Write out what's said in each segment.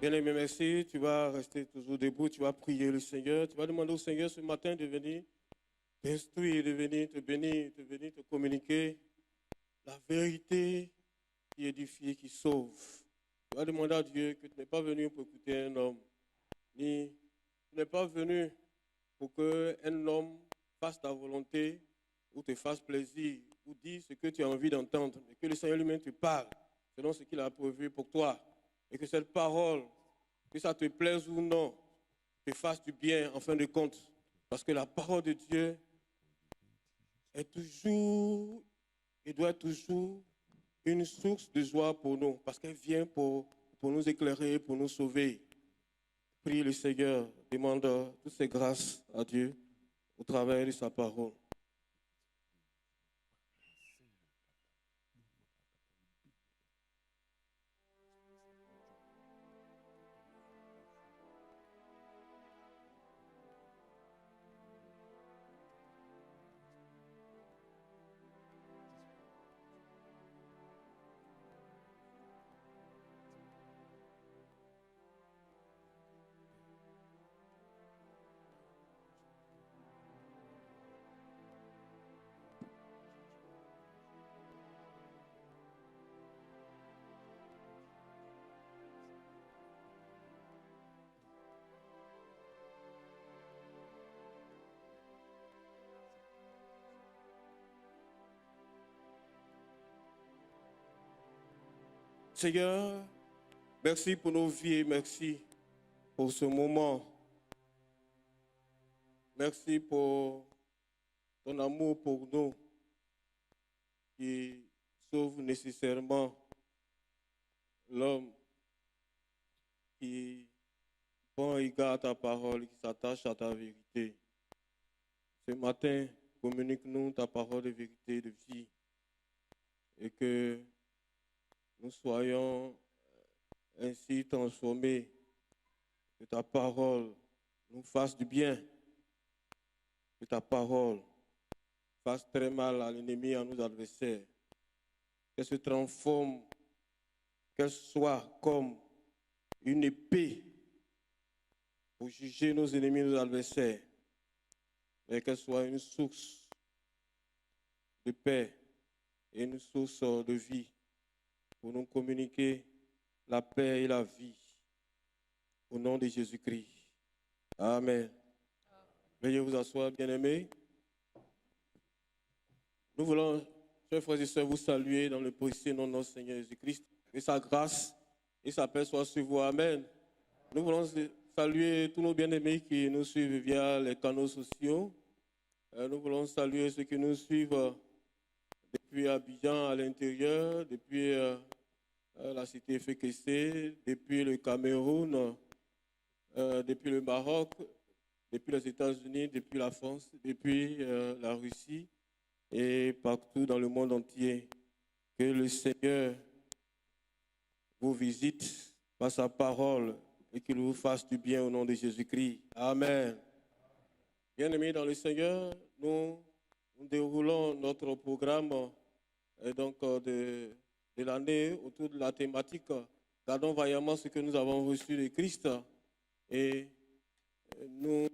Bien-aimé, merci. Tu vas rester toujours debout, tu vas prier le Seigneur. Tu vas demander au Seigneur ce matin de venir t'instruire, de venir te bénir, de venir te communiquer la vérité qui édifie, qui sauve. Tu vas demander à Dieu que tu n'es pas venu pour écouter un homme, ni tu n'es pas venu pour qu'un homme fasse ta volonté ou te fasse plaisir ou dise ce que tu as envie d'entendre, mais que le Seigneur lui-même te parle selon ce qu'il a prévu pour toi. Et que cette parole, que ça te plaise ou non, te fasse du bien en fin de compte. Parce que la parole de Dieu est toujours et doit être toujours une source de joie pour nous. Parce qu'elle vient pour nous éclairer, pour nous sauver. Prie le Seigneur, demande toutes ces grâces à Dieu au travers de sa parole. Seigneur, merci pour nos vies, merci pour ce moment. Merci pour ton amour pour nous qui sauve nécessairement l'homme qui prend égard à ta parole, qui s'attache à ta vérité. Ce matin, communique-nous ta parole de vérité, de vie, et que nous soyons ainsi transformés, que ta parole nous fasse du bien, que ta parole fasse très mal à l'ennemi, à nos adversaires, qu'elle se transforme, qu'elle soit comme une épée pour juger nos ennemis, nos adversaires, mais qu'elle soit une source de paix et une source de vie pour nous communiquer la paix et la vie. Au nom de Jésus-Christ. Amen. Veuillez vous asseoir, bien-aimés. Nous voulons, chers frères et sœurs, vous saluer dans le précieux nom de notre Seigneur Jésus-Christ. Que sa grâce et sa paix soient sur vous. Amen. Nous voulons saluer tous nos bien-aimés qui nous suivent via les canaux sociaux. Nous voulons saluer ceux qui nous suivent depuis Abidjan à l'intérieur, depuis la cité FKC, depuis le Cameroun, depuis le Maroc, depuis les États-Unis, depuis la France, depuis la Russie et partout dans le monde entier. Que le Seigneur vous visite par sa parole et qu'il vous fasse du bien au nom de Jésus-Christ. Amen. Bien-aimés dans le Seigneur, nous déroulons notre programme de l'année autour de la thématique « Gardons vaillamment ce que nous avons reçu de Christ ». Et nous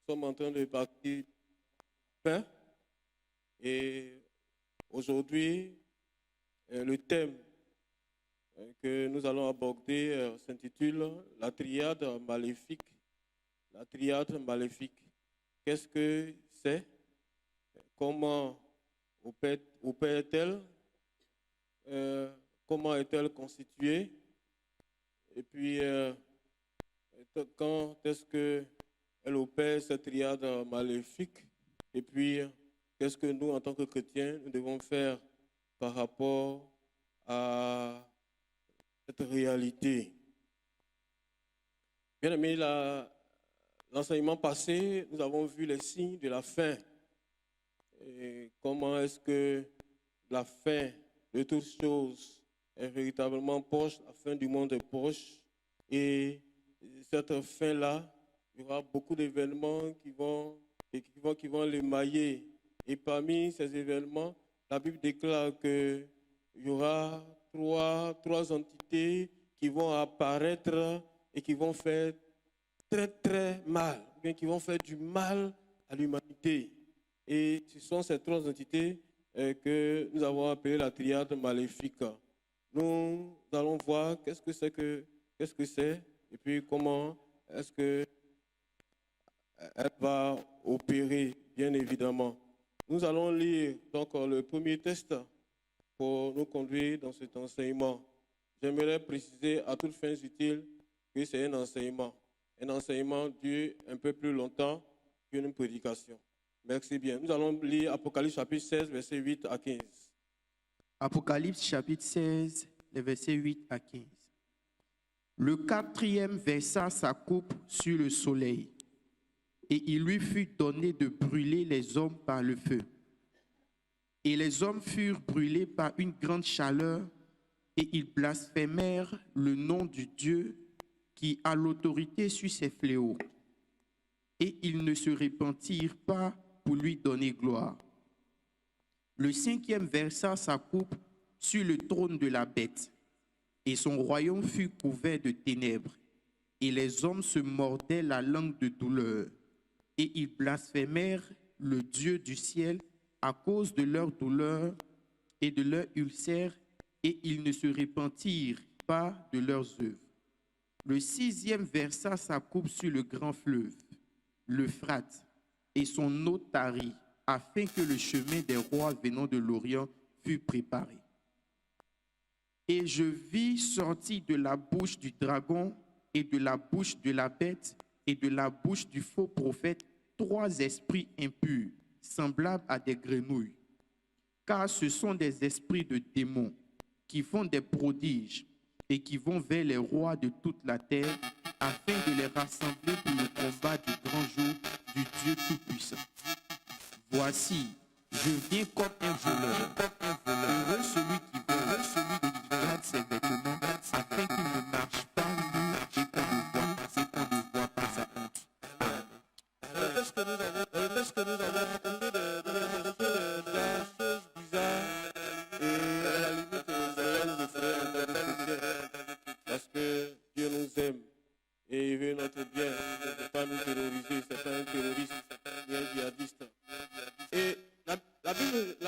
sommes en train de partir fin. Et aujourd'hui, le thème que nous allons aborder s'intitule « La triade maléfique ». La triade maléfique. Qu'est-ce que c'est? Comment opère-t-elle? Comment est-elle constituée? Et puis, quand est-ce qu'elle opère cette triade maléfique? Et puis, qu'est-ce que nous, en tant que chrétiens, nous devons faire par rapport à cette réalité? Bien aimé, l'enseignement passé, nous avons vu les signes de la fin. Et comment est-ce que la fin de toutes choses est véritablement proche, la fin du monde est proche. Et cette fin-là, il y aura beaucoup d'événements qui vont l'émailler. Et parmi ces événements, la Bible déclare qu'il y aura trois entités qui vont apparaître et qui vont faire très très mal, ou bien qui vont faire du mal à l'humanité. Et ce sont ces trois entités que nous avons appelées la triade maléfique. Nous allons voir qu'est-ce que c'est et puis comment est-ce que elle va opérer, bien évidemment. Nous allons lire donc le premier texte pour nous conduire dans cet enseignement. J'aimerais préciser à toutes fins utiles que c'est un enseignement. Un enseignement dure un peu plus longtemps qu'une prédication. Merci bien. Nous allons lire Apocalypse chapitre 16, versets 8 à 15. Apocalypse chapitre 16, les versets 8 à 15. Le quatrième versa sa coupe sur le soleil, et il lui fut donné de brûler les hommes par le feu. Et les hommes furent brûlés par une grande chaleur, et ils blasphémèrent le nom du Dieu qui a l'autorité sur ces fléaux. Et ils ne se repentirent pas pour lui donner gloire. Le cinquième versa sa coupe sur le trône de la bête, et son royaume fut couvert de ténèbres, et les hommes se mordaient la langue de douleur, et ils blasphémèrent le Dieu du ciel à cause de leur douleur et de leur ulcère, et ils ne se repentirent pas de leurs œuvres. Le sixième versa sa coupe sur le grand fleuve, l'Euphrate, et son eau tarit, afin que le chemin des rois venant de l'Orient fût préparé. Et je vis sortir de la bouche du dragon et de la bouche de la bête et de la bouche du faux prophète 3 esprits impurs, semblables à des grenouilles. Car ce sont des esprits de démons qui font des prodiges et qui vont vers les rois de toute la terre afin de les rassembler pour le combat du grand jour du Dieu Tout-Puissant. Voici, je viens comme un voleur. Heureux celui qui garde ses vêtements afin qu'il ne marche pas nu et qu'on ne voit pas sa honte. Le texte que nous avons entendu des choses bizarres et à la limite, ça nous ferait interpréter parce que Dieu nous aime et il veut notre bien. Il ne veut pas nous terroriser, c'est pas un terroriste, ni un djihadiste. Et la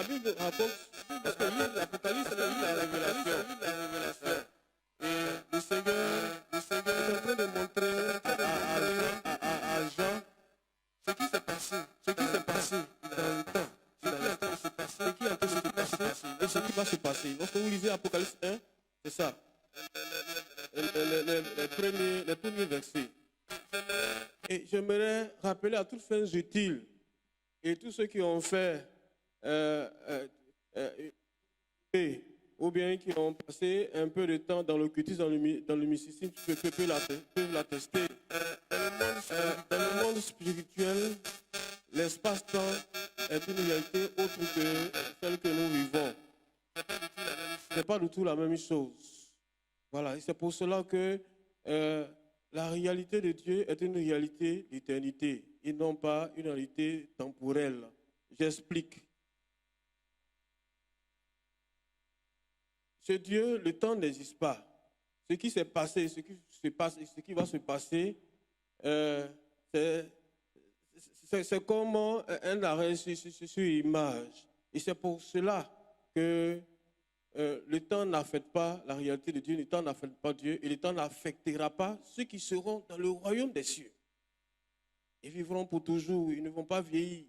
Bible raconte, parce que l'Apocalypse, c'est la révélation. Et le Seigneur est en train de montrer à Jean ce qui s'est passé dans le temps, ce qui est en train de se passer et ce qui va se passer. Lorsque vous lisez Apocalypse 1, c'est ça, les premiers versets. Et j'aimerais rappeler à toutes fins utiles et tous ceux qui ont fait ou bien qui ont passé un peu de temps dans l'occultisme, dans le mysticisme, peuvent l'attester. Dans le monde spirituel, l'espace-temps est une réalité autre que celle que nous vivons. Ce n'est pas du tout la même chose. Voilà, et c'est pour cela que la réalité de Dieu est une réalité d'éternité et non pas une réalité temporelle. J'explique. Chez Dieu, le temps n'existe pas. Ce qui s'est passé, ce qui se passe et ce qui va se passer, c'est comme un arrêt sur image. Et c'est pour cela que le temps n'affecte pas la réalité de Dieu, le temps n'affecte pas Dieu, et le temps n'affectera pas ceux qui seront dans le royaume des cieux. Ils vivront pour toujours, ils ne vont pas vieillir.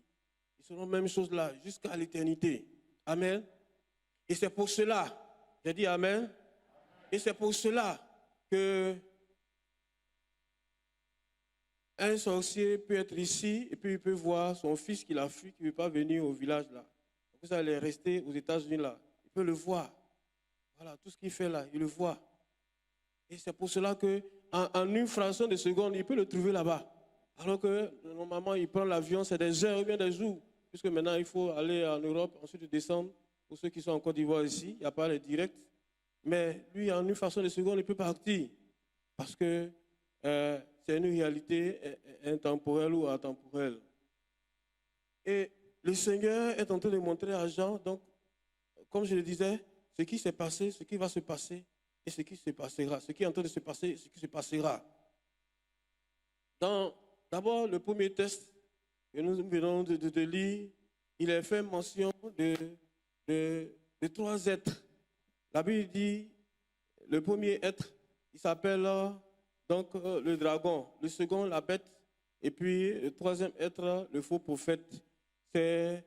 Ils seront la même chose là, jusqu'à l'éternité. Amen. Et c'est pour cela, j'ai dit Amen, et c'est pour cela que un sorcier peut être ici, et puis il peut voir son fils qu'il a fui, qui ne veut pas venir au village là. Donc ça, il est resté aux États-Unis là. Il peut le voir. Voilà, tout ce qu'il fait là, il le voit. Et c'est pour cela qu'en une fraction de seconde, il peut le trouver là-bas. Alors que normalement, il prend l'avion, c'est des heures ou bien des jours. Puisque maintenant, il faut aller en Europe, ensuite descendre. Pour ceux qui sont en Côte d'Ivoire ici, il n'y a pas les directs. Mais lui, en une fraction de seconde, il peut partir. Parce que c'est une réalité intemporelle ou atemporelle. Et le Seigneur est en train de montrer à Jean, donc, comme je le disais, ce qui s'est passé, ce qui va se passer et ce qui se passera. Ce qui est en train de se passer et ce qui se passera. D'abord, le premier texte que nous venons de lire, il est fait mention de trois êtres. La Bible dit, le premier être, il s'appelle donc le dragon, le second, la bête, et puis le troisième être, le faux prophète. C'est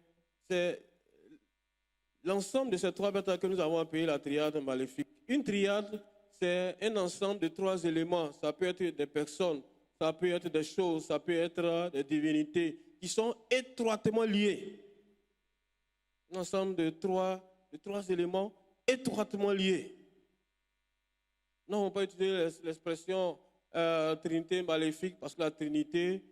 l'ensemble de ces trois bêtes que nous avons appelé la triade maléfique. Une triade, c'est un ensemble de trois éléments. Ça peut être des personnes, ça peut être des choses, ça peut être des divinités qui sont étroitement liées. Un ensemble de trois éléments étroitement liés. Non, on ne peut pas utiliser l'expression Trinité maléfique parce que la Trinité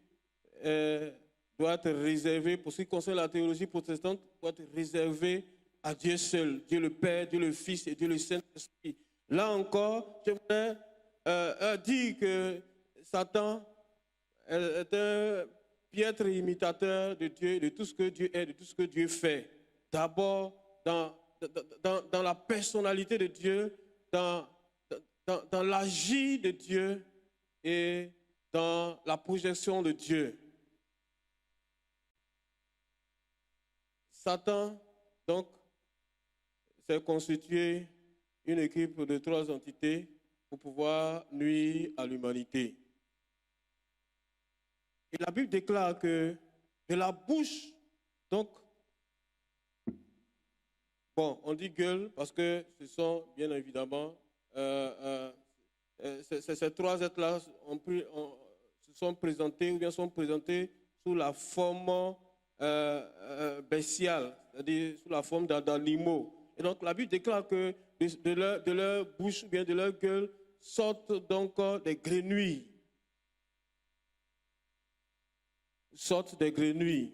doit être réservée, pour ce qui concerne la théologie protestante, doit être réservée à Dieu seul, Dieu le Père, Dieu le Fils et Dieu le Saint-Esprit. Là encore, je voudrais dire que Satan est un piètre imitateur de Dieu, de tout ce que Dieu est, de tout ce que Dieu fait. D'abord, dans la personnalité de Dieu, dans l'agir de Dieu et dans la projection de Dieu. Satan, donc, s'est constitué une équipe de trois entités pour pouvoir nuire à l'humanité. Et la Bible déclare que de la bouche, donc, bon, on dit gueule parce que ce sont bien évidemment, ces trois êtres-là se sont présentés ou bien sont présentés sous la forme bestiale, c'est-à-dire sous la forme d'animaux. Et donc la Bible déclare que de leur bouche ou bien de leur gueule sortent donc des grenouilles. Sortent des grenouilles.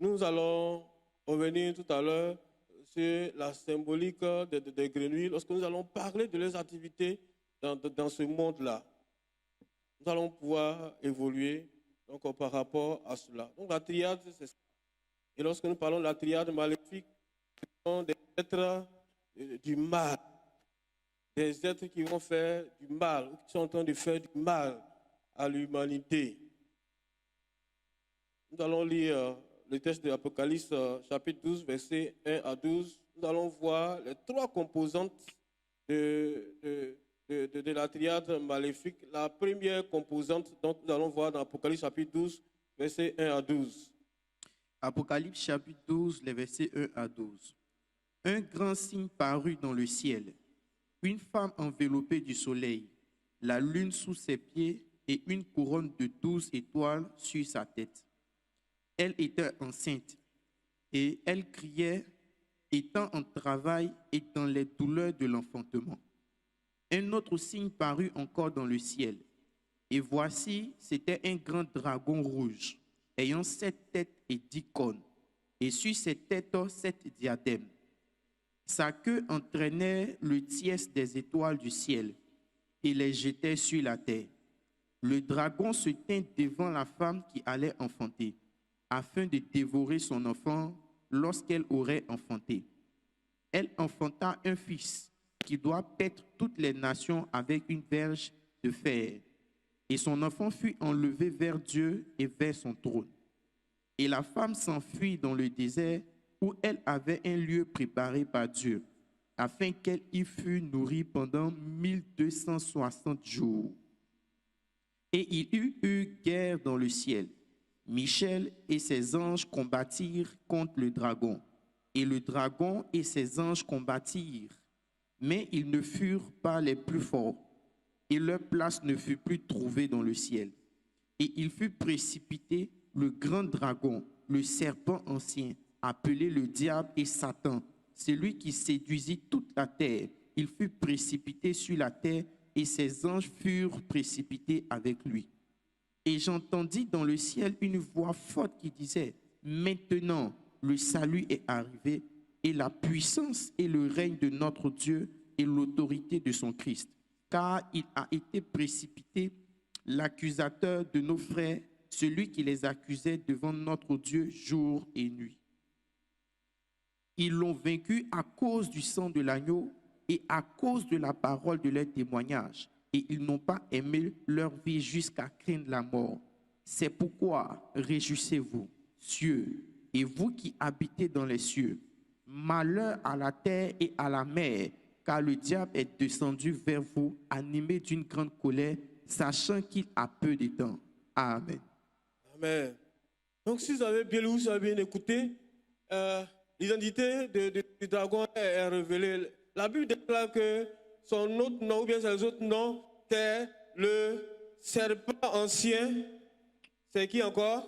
Nous allons revenir tout à l'heure sur la symbolique des grenouilles lorsque nous allons parler de leurs activités dans ce monde-là. Nous allons pouvoir évoluer donc, par rapport à cela. Donc la triade, c'est ça. Et lorsque nous parlons de la triade maléfique, ce sont des êtres du mal. Des êtres qui vont faire du mal, ou qui sont en train de faire du mal à l'humanité. Nous allons lire le texte de l'Apocalypse, chapitre 12, versets 1 à 12. Nous allons voir les trois composantes de la triade maléfique. La première composante, donc, nous allons voir dans l'Apocalypse, chapitre 12, versets 1 à 12. Apocalypse, chapitre 12, les versets 1 à 12. Un grand signe parut dans le ciel. Une femme enveloppée du soleil, la lune sous ses pieds et une couronne de 12 étoiles sur sa tête. Elle était enceinte et elle criait, étant en travail et dans les douleurs de l'enfantement. Un autre signe parut encore dans le ciel. Et voici, c'était un grand dragon rouge, ayant 7 têtes et 10 cornes, et sur ses têtes 7 diadèmes. Sa queue entraînait le tiers des étoiles du ciel et les jetait sur la terre. Le dragon se tint devant la femme qui allait enfanter, afin de dévorer son enfant lorsqu'elle aurait enfanté. Elle enfanta un fils qui doit paître toutes les nations avec une verge de fer. Et son enfant fut enlevé vers Dieu et vers son trône. Et la femme s'enfuit dans le désert où elle avait un lieu préparé par Dieu, afin qu'elle y fût nourrie pendant 1260 jours. Et il y eut guerre dans le ciel. Michel et ses anges combattirent contre le dragon. Et le dragon et ses anges combattirent, mais ils ne furent pas les plus forts. Et leur place ne fut plus trouvée dans le ciel. Et il fut précipité le grand dragon, le serpent ancien, appelé le diable et Satan, celui qui séduisit toute la terre. Il fut précipité sur la terre et ses anges furent précipités avec lui. Et j'entendis dans le ciel une voix forte qui disait, « Maintenant, le salut est arrivé et la puissance et le règne de notre Dieu et l'autorité de son Christ. Car il a été précipité l'accusateur de nos frères, celui qui les accusait devant notre Dieu jour et nuit. Ils l'ont vaincu à cause du sang de l'agneau et à cause de la parole de leur témoignage. et ils n'ont pas aimé leur vie jusqu'à craindre la mort. C'est pourquoi réjouissez-vous, cieux, et vous qui habitez dans les cieux. Malheur à la terre et à la mer, car le diable est descendu vers vous, animé d'une grande colère, sachant qu'il a peu de temps. Amen. Amen. Donc, si vous avez bien lu, vous avez bien écouté, l'identité du dragon est révélée. La Bible déclare que son autre nom, ou bien ses autres noms, c'est le serpent ancien. C'est qui encore?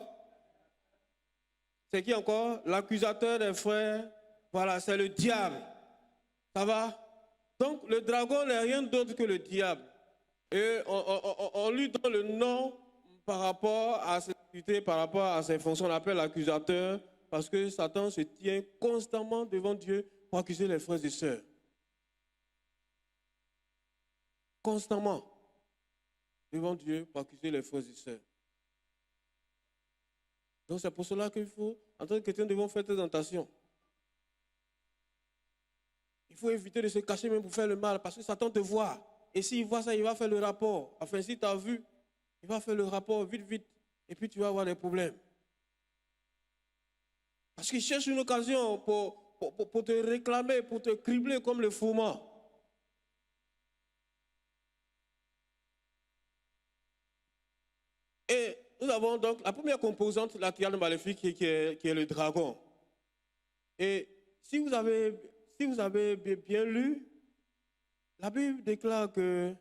C'est qui encore? L'accusateur des frères. Voilà, c'est le diable. Ça va? Donc, le dragon n'est rien d'autre que le diable. Et on lui donne le nom par rapport à ses activités, par rapport à ses fonctions. On l'appelle l'accusateur parce que Satan se tient constamment devant Dieu pour accuser les frères et sœurs. Constamment devant Dieu pour accuser les frères et sœurs. Donc c'est pour cela qu'il faut, en tant que chrétien, nous devons faire très attention. Il faut éviter de se cacher même pour faire le mal, parce que Satan te voit. Et s'il voit ça, il va faire le rapport. Enfin, si tu as vu, il va faire le rapport vite, vite. Et puis tu vas avoir des problèmes. Parce qu'il cherche une occasion pour te réclamer, pour te cribler comme le fourment. Et nous avons donc la première composante de la triade maléfique qui est le dragon. Et si vous avez bien lu, la Bible déclare que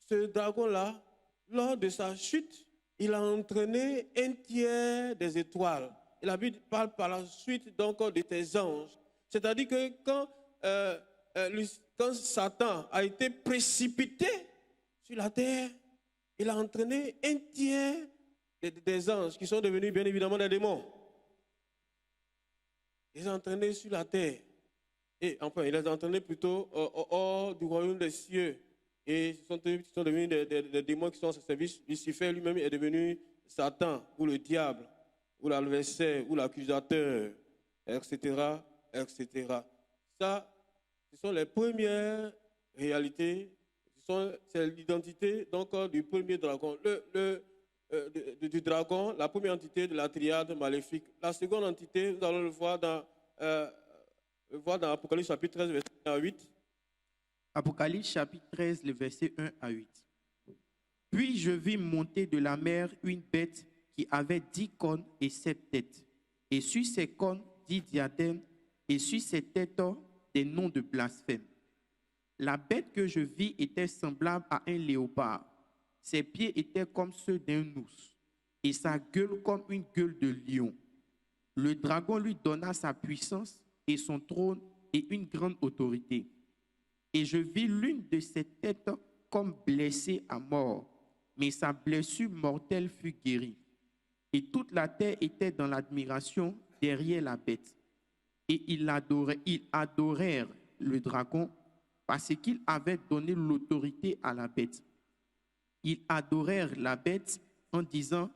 ce dragon-là, lors de sa chute, il a entraîné un tiers des étoiles. Et la Bible parle par la suite donc de tes anges. C'est-à-dire que quand Satan a été précipité sur la terre, il a entraîné un tiers des anges qui sont devenus bien évidemment des démons. Il les a entraînés sur la terre. Et enfin, il les a entraînés plutôt hors du royaume des cieux. Et ils sont devenus des démons qui sont à ce service. Lucifer lui-même est devenu Satan, ou le diable, ou l'adversaire, ou l'accusateur, etc., etc. Ça, ce sont les premières réalités. C'est l'identité donc du premier dragon. Du dragon, la première entité de la triade maléfique. La seconde entité, nous allons le voir dans Apocalypse chapitre 13, verset 1 à 8. Apocalypse chapitre 13, le verset 1 à 8. Puis je vis monter de la mer une bête qui avait 10 cornes et 7 têtes. Et sur ses cornes 10 diadèmes, et sur ses têtes des noms de blasphème. La bête que je vis était semblable à un léopard. Ses pieds étaient comme ceux d'un ours, et sa gueule comme une gueule de lion. Le dragon lui donna sa puissance et son trône et une grande autorité. Et je vis l'une de ses têtes comme blessée à mort, mais sa blessure mortelle fut guérie. Et toute la terre était dans l'admiration derrière la bête. Et ils adorèrent le dragon parce qu'il avait donné l'autorité à la bête. Ils adorèrent la bête en disant,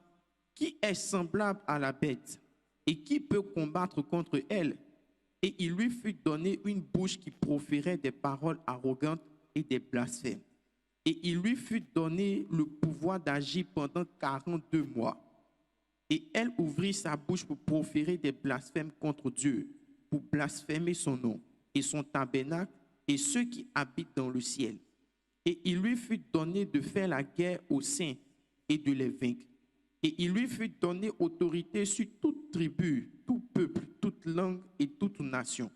qui est semblable à la bête et qui peut combattre contre elle? Et il lui fut donné une bouche qui proférait des paroles arrogantes et des blasphèmes. Et il lui fut donné le pouvoir d'agir pendant 42 mois. Et elle ouvrit sa bouche pour proférer des blasphèmes contre Dieu, pour blasphémer son nom et son tabernacle et ceux qui habitent dans le ciel. Et il lui fut donné de faire la guerre aux saints et de les vaincre. Et il lui fut donné autorité sur toute tribu, tout peuple, toute langue et toute nation.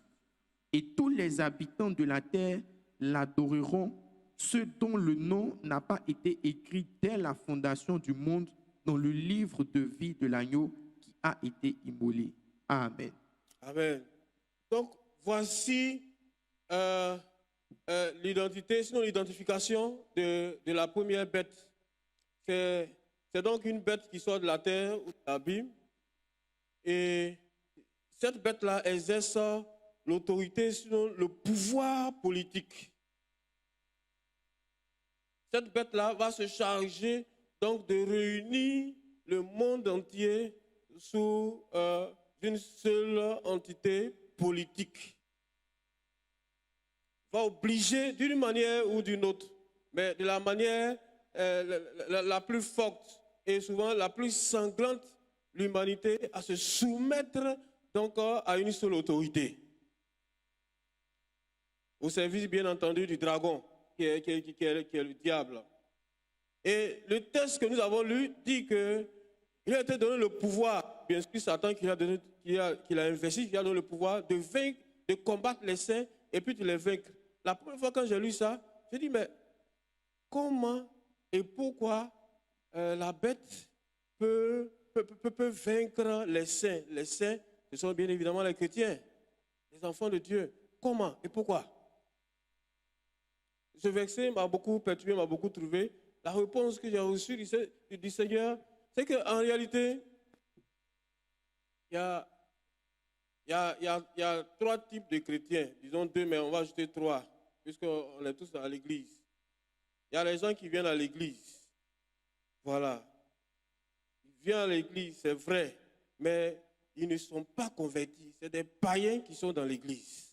Et tous les habitants de la terre l'adoreront, ceux dont le nom n'a pas été écrit dès la fondation du monde dans le livre de vie de l'agneau qui a été immolé. Amen. Amen. Donc, voici l'identité, sinon l'identification de la première bête. C'est donc une bête qui sort de la terre ou de l'abîme. Et cette bête-là exerce l'autorité, sinon le pouvoir politique. Cette bête-là va se charger donc de réunir le monde entier sous une seule entité politique. Va obliger d'une manière ou d'une autre mais de la manière la plus forte et souvent la plus sanglante, l'humanité à se soumettre donc à une seule autorité. Au service, bien entendu, du dragon, qui est le diable. Et le texte que nous avons lu dit qu'il a été donné le pouvoir, bien sûr, Satan qui a investi, qui a donné le pouvoir de vaincre, de combattre les saints et puis de les vaincre. La première fois quand j'ai lu ça, j'ai dit, mais comment et pourquoi la bête peut vaincre les saints? Les saints, ce sont bien évidemment les chrétiens, les enfants de Dieu. Comment et pourquoi? Ce verset m'a beaucoup perturbé, m'a beaucoup trouvé. La réponse que j'ai reçue du Seigneur, c'est qu'en réalité, il y a trois types de chrétiens. Disons deux, mais on va ajouter trois, puisqu'on est tous à l'église. Il y a les gens qui viennent à l'église. Voilà. Ils viennent à l'église, c'est vrai, mais ils ne sont pas convertis. C'est des païens qui sont dans l'église.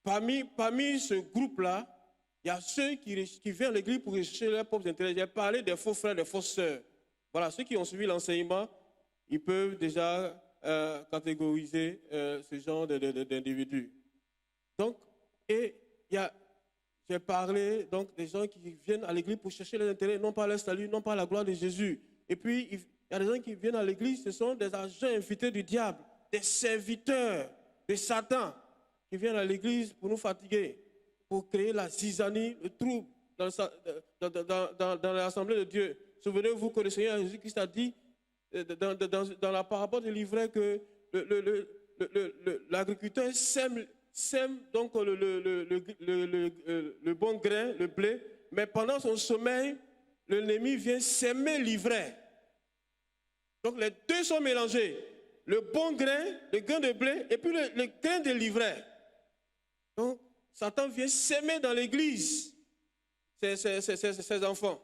Parmi ce groupe-là, il y a ceux qui viennent à l'église pour rechercher leurs propres intérêts. J'ai parlé des faux frères, des fausses sœurs. Voilà, ceux qui ont suivi l'enseignement, ils peuvent déjà catégoriser ce genre d'individus. Donc, et j'ai parlé donc des gens qui viennent à l'église pour chercher leurs intérêts, non pas leur salut, non pas la gloire de Jésus. Et puis, il y a des gens qui viennent à l'église, ce sont des agents invités du diable, des serviteurs de Satan, qui viennent à l'église pour nous fatiguer, pour créer la zizanie, le trouble dans l'assemblée de Dieu. Souvenez-vous que le Seigneur Jésus-Christ a dit dans la parabole de l'ivraie que l'agriculteur sème donc le bon grain, le blé, mais pendant son sommeil, l'ennemi vient s'aimer l'ivraie. Donc les deux sont mélangés. Le bon grain, le grain de blé, et puis le grain de l'ivraie. Donc, Satan vient s'aimer dans l'église ses enfants.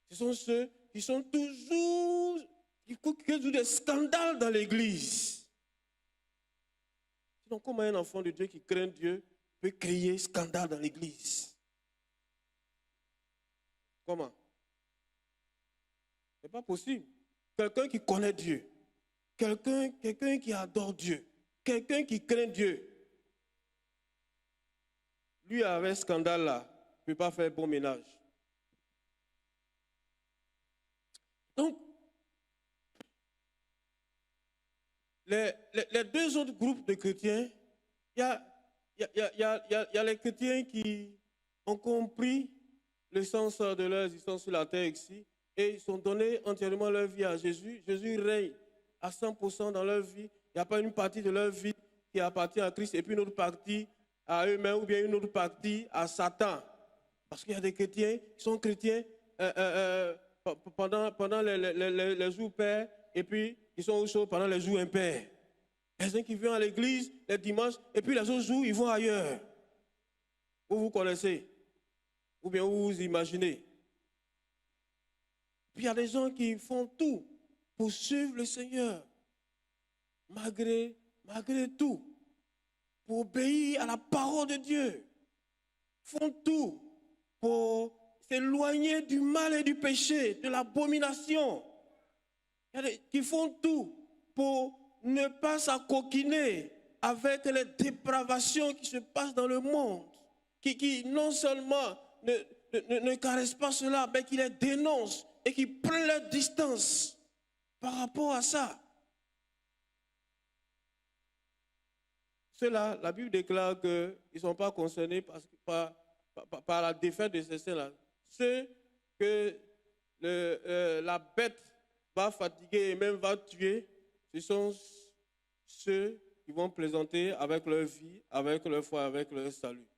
Ce sont ceux qui sont toujours, qui créent des scandales dans l'église. Sinon, comment un enfant de Dieu qui craint Dieu peut créer scandale dans l'église? Comment? Ce n'est pas possible. Quelqu'un qui connaît Dieu, quelqu'un qui adore Dieu, quelqu'un qui craint Dieu, lui avec ce scandale-là, ne peut pas faire bon ménage. Donc, les deux autres groupes de chrétiens, il y a les chrétiens qui ont compris le sens de leur existence sur la terre ici et ils ont donné entièrement leur vie à Jésus. Jésus règne à 100% dans leur vie. Il n'y a pas une partie de leur vie qui appartient à Christ et puis une autre partie à eux-mêmes ou bien une autre partie à Satan. Parce qu'il y a des chrétiens qui sont chrétiens pendant les jours pairs et puis ils sont aussi pendant les jours impairs. Les uns qui viennent à l'église les dimanches et puis les autres jours ils vont ailleurs. Vous connaissez ou bien vous imaginez. Puis il y a des gens qui font tout pour suivre le Seigneur, malgré tout, pour obéir à la parole de Dieu. Font tout pour s'éloigner du mal et du péché, de l'abomination. Il y a des qui font tout pour ne pas s'acoquiner avec les dépravations qui se passent dans le monde, qui non seulement ne caressent pas cela, mais qui les dénoncent et qui prennent leur distance par rapport à ça. Ceux-là, la Bible déclare qu'ils ne sont pas concernés par la défaite de ces saints-là. Ceux que la bête va fatiguer et même va tuer, ce sont ceux qui vont plaisanter avec leur vie, avec leur foi, avec leur salut.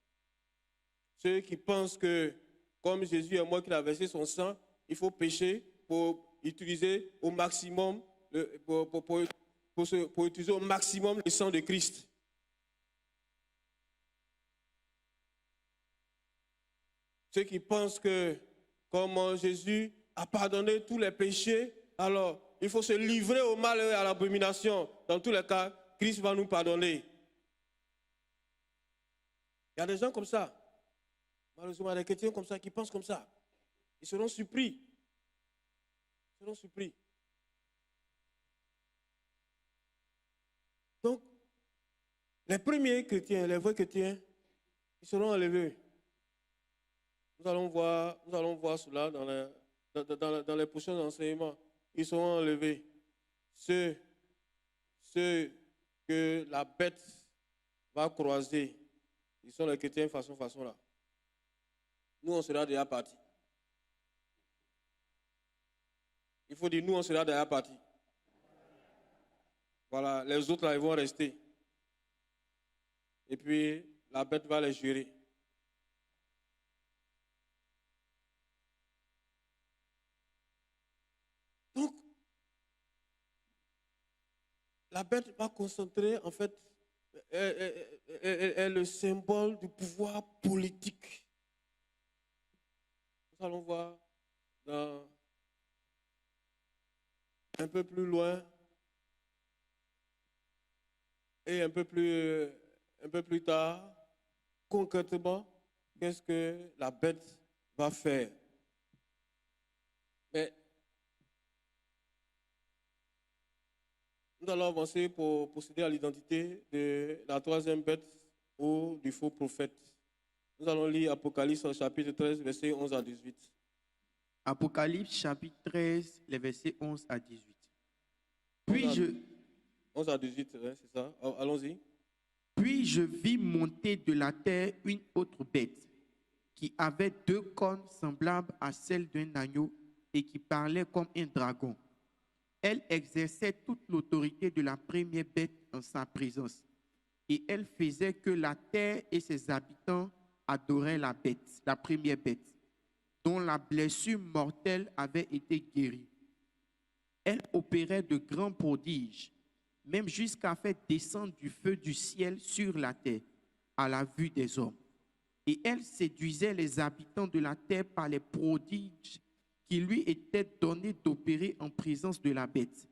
Ceux qui pensent que, comme Jésus est mort, qu'il a versé son sang, il faut pécher pour utiliser au maximum, pour utiliser au maximum le sang de Christ. Ceux qui pensent que, comme Jésus a pardonné tous les péchés, alors il faut se livrer au mal et à l'abomination. Dans tous les cas, Christ va nous pardonner. Il y a des gens comme ça. Malheureusement, il y a des chrétiens comme ça qui pensent comme ça. Ils seront surpris. Ils seront surpris. Donc, les premiers chrétiens, les vrais chrétiens, ils seront enlevés. Nous allons voir cela dans les prochains enseignements. Ils seront enlevés. Ceux que la bête va croiser, ils sont les chrétiens façon là. Nous, on sera déjà partis. Il faut dire, nous, on sera déjà partis. Voilà, les autres, là, ils vont rester. Et puis, la bête va les gérer. Donc, la bête va concentrer, en fait, est le symbole du pouvoir politique. Nous allons voir un peu plus loin et un peu plus tard, concrètement, qu'est-ce que la bête va faire. Mais nous allons avancer pour procéder à l'identité de la troisième bête ou du faux prophète. Nous allons lire Apocalypse chapitre 13, versets 11 à 18. Apocalypse chapitre 13, les versets 11 à 18. 11 à 18, hein, c'est ça. Allons-y. Puis je vis monter de la terre une autre bête qui avait 2 cornes semblables à celles d'un agneau et qui parlait comme un dragon. Elle exerçait toute l'autorité de la première bête en sa présence. Et elle faisait que la terre et ses habitants adoraient la bête, la première bête, dont la blessure mortelle avait été guérie. Elle opérait de grands prodiges, même jusqu'à faire descendre du feu du ciel sur la terre, à la vue des hommes. Et elle séduisait les habitants de la terre par les prodiges qui lui étaient donnés d'opérer en présence de la bête,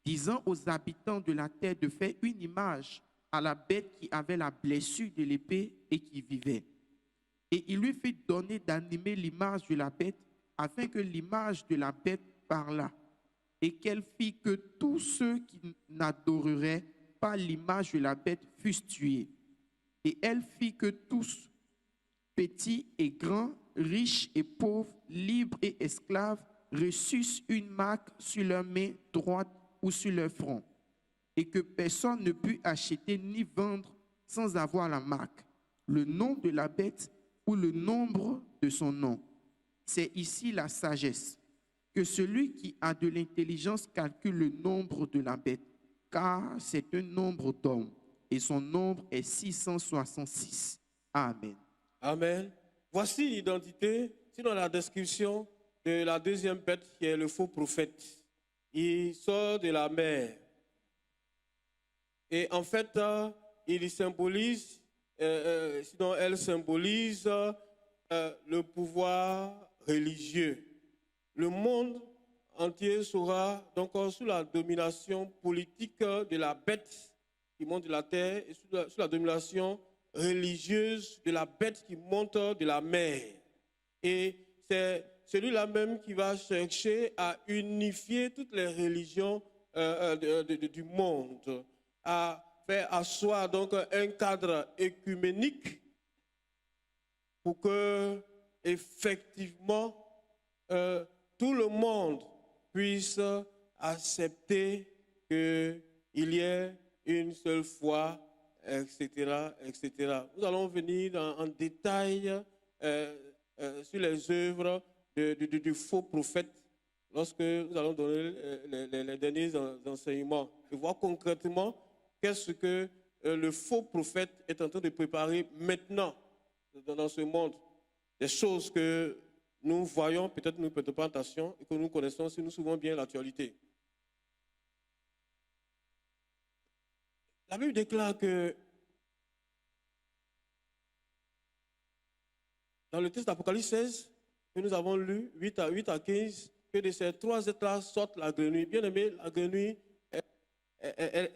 disant aux habitants de la terre de faire une image à la bête qui avait la blessure de l'épée et qui vivait. Et il lui fut donné d'animer l'image de la bête, afin que l'image de la bête parlât, et qu'elle fit que tous ceux qui n'adoreraient pas l'image de la bête fussent tués. Et elle fit que tous, petits et grands, riches et pauvres, libres et esclaves, reçussent une marque sur leur main droite ou sur leur front, et que personne ne put acheter ni vendre sans avoir la marque, le nom de la bête ou le nombre de son nom. C'est ici la sagesse. Que celui qui a de l'intelligence calcule le nombre de la bête, car c'est un nombre d'hommes, et son nombre est 666. Amen. Amen. Voici l'identité, sinon la description de la deuxième bête qui est le faux prophète. Il sort de la mer. Et en fait, il symbolise, sinon elle symbolise le pouvoir religieux. Le monde entier sera donc sous la domination politique de la bête qui monte de la terre et sous la domination religieuse de la bête qui monte de la mer. Et c'est celui-là même qui va chercher à unifier toutes les religions du monde, à faire asseoir donc un cadre œcuménique pour que effectivement tout le monde puisse accepter qu'il y ait une seule foi, etc., etc. Nous allons venir en détail sur les œuvres du faux prophète lorsque nous allons donner les derniers enseignements et voir concrètement qu'est-ce que le faux prophète est en train de préparer maintenant dans ce monde. Des choses que nous voyons, peut-être nous ne prêtons pas attention et que nous connaissons si nous suivons bien l'actualité. La Bible déclare que dans le texte d'Apocalypse 16, que nous avons lu, 8 à 15, que de ces 3 êtres-là sortent la grenouille. Bien aimé, la grenouille, elle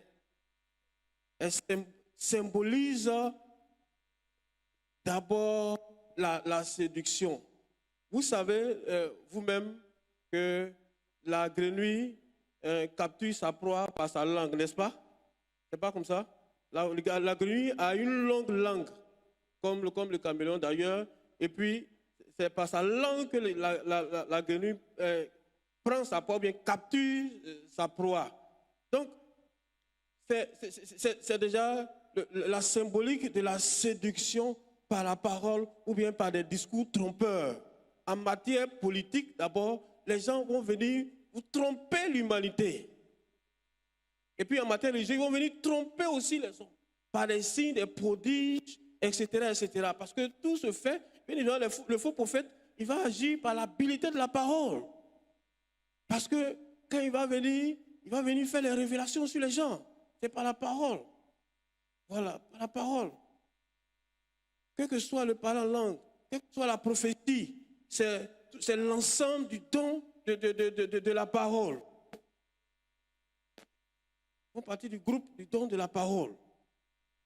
symbolise d'abord la séduction. Vous savez vous-même que la grenouille capture sa proie par sa langue, n'est-ce pas? C'est pas comme ça? La grenouille a une longue langue, comme le caméléon d'ailleurs, et puis c'est par sa langue que la grenouille prend sa proie, bien capture sa proie. Donc, c'est déjà la symbolique de la séduction par la parole ou bien par des discours trompeurs. En matière politique, d'abord, les gens vont venir vous tromper l'humanité. Et puis en matière religieuse, ils vont venir tromper aussi les hommes par des signes, des prodiges, etc., etc. Parce que tout se fait, bien évidemment, le faux prophète, il va agir par l'habilité de la parole. Parce que quand il va venir faire les révélations sur les gens. C'est par la parole. Voilà, par la parole. Quel que soit le parler en langue, quelle que soit la prophétie, c'est l'ensemble du don de la parole. Ils font partie du groupe du don de la parole.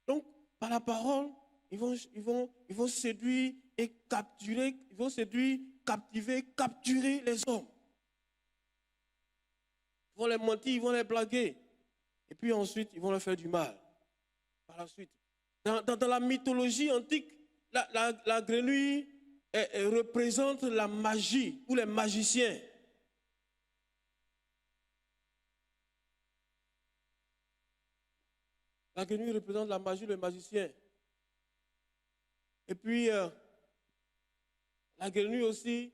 Donc, par la parole, ils vont séduire et capturer, ils vont séduire, captiver, capturer les hommes. Ils vont les mentir, ils vont les blaguer. Et puis ensuite, ils vont leur faire du mal. Par la suite. Dans la mythologie antique, la grenouille représente la magie ou les magiciens. La grenouille représente la magie, le magicien. Et puis, la grenouille aussi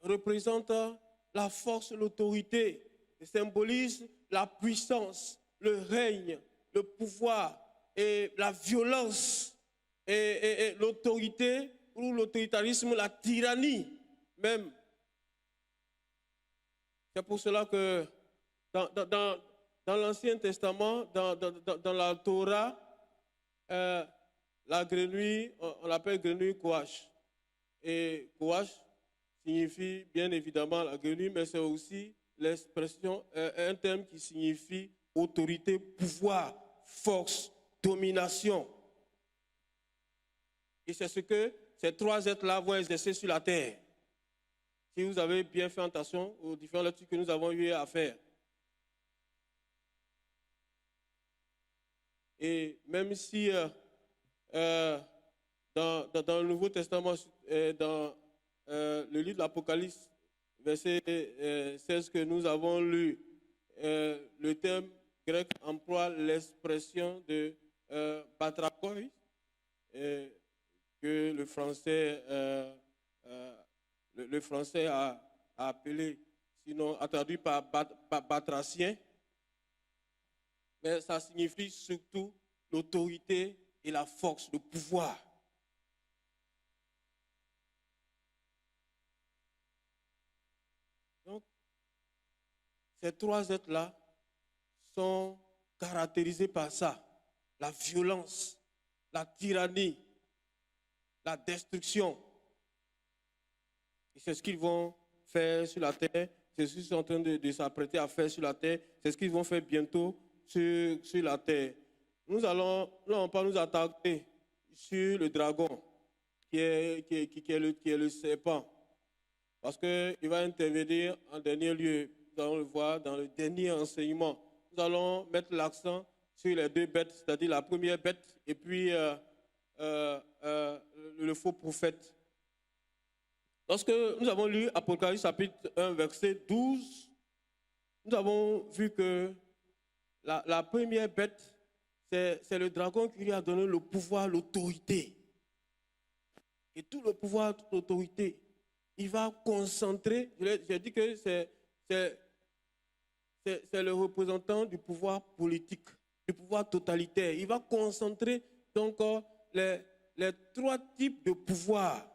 représente la force, l'autorité. Elle symbolise la puissance, le règne, le pouvoir et la violence et l'autorité ou l'autoritarisme, la tyrannie même. C'est pour cela que dans l'Ancien Testament, dans la Torah, la grenouille, on l'appelle grenouille Kohash. Et Kohash signifie bien évidemment la grenouille, mais c'est aussi l'expression, un terme qui signifie autorité, pouvoir, force, domination. Et c'est ce que ces trois êtres-là vont exercer sur la terre. Si vous avez bien fait attention aux différentes lectures que nous avons eu à faire. Et même si dans le Nouveau Testament, dans le livre de l'Apocalypse, verset 16 que nous avons lu, le terme grec emploie l'expression de batrakoi, que le français a appelé, sinon a traduit par batracien, mais ça signifie surtout l'autorité et la force, le pouvoir. Donc, ces trois êtres-là sont caractérisés par ça, la violence, la tyrannie, la destruction. Et c'est ce qu'ils vont faire sur la terre, c'est ce qu'ils sont en train de s'apprêter à faire sur la terre, c'est ce qu'ils vont faire bientôt sur la terre. Nous allons, là on va nous attaquer sur le dragon, qui est le serpent, parce qu'il va intervenir en dernier lieu, nous allons le voir dans le dernier enseignement. Nous allons mettre l'accent sur les deux bêtes, c'est-à-dire la première bête et puis le faux prophète. Lorsque nous avons lu Apocalypse chapitre 1, verset 12, nous avons vu que la première bête, c'est le dragon qui lui a donné le pouvoir, l'autorité. Et tout le pouvoir, toute l'autorité, il va concentrer, j'ai dit que c'est le représentant du pouvoir politique, du pouvoir totalitaire. Il va concentrer donc les trois types de pouvoir.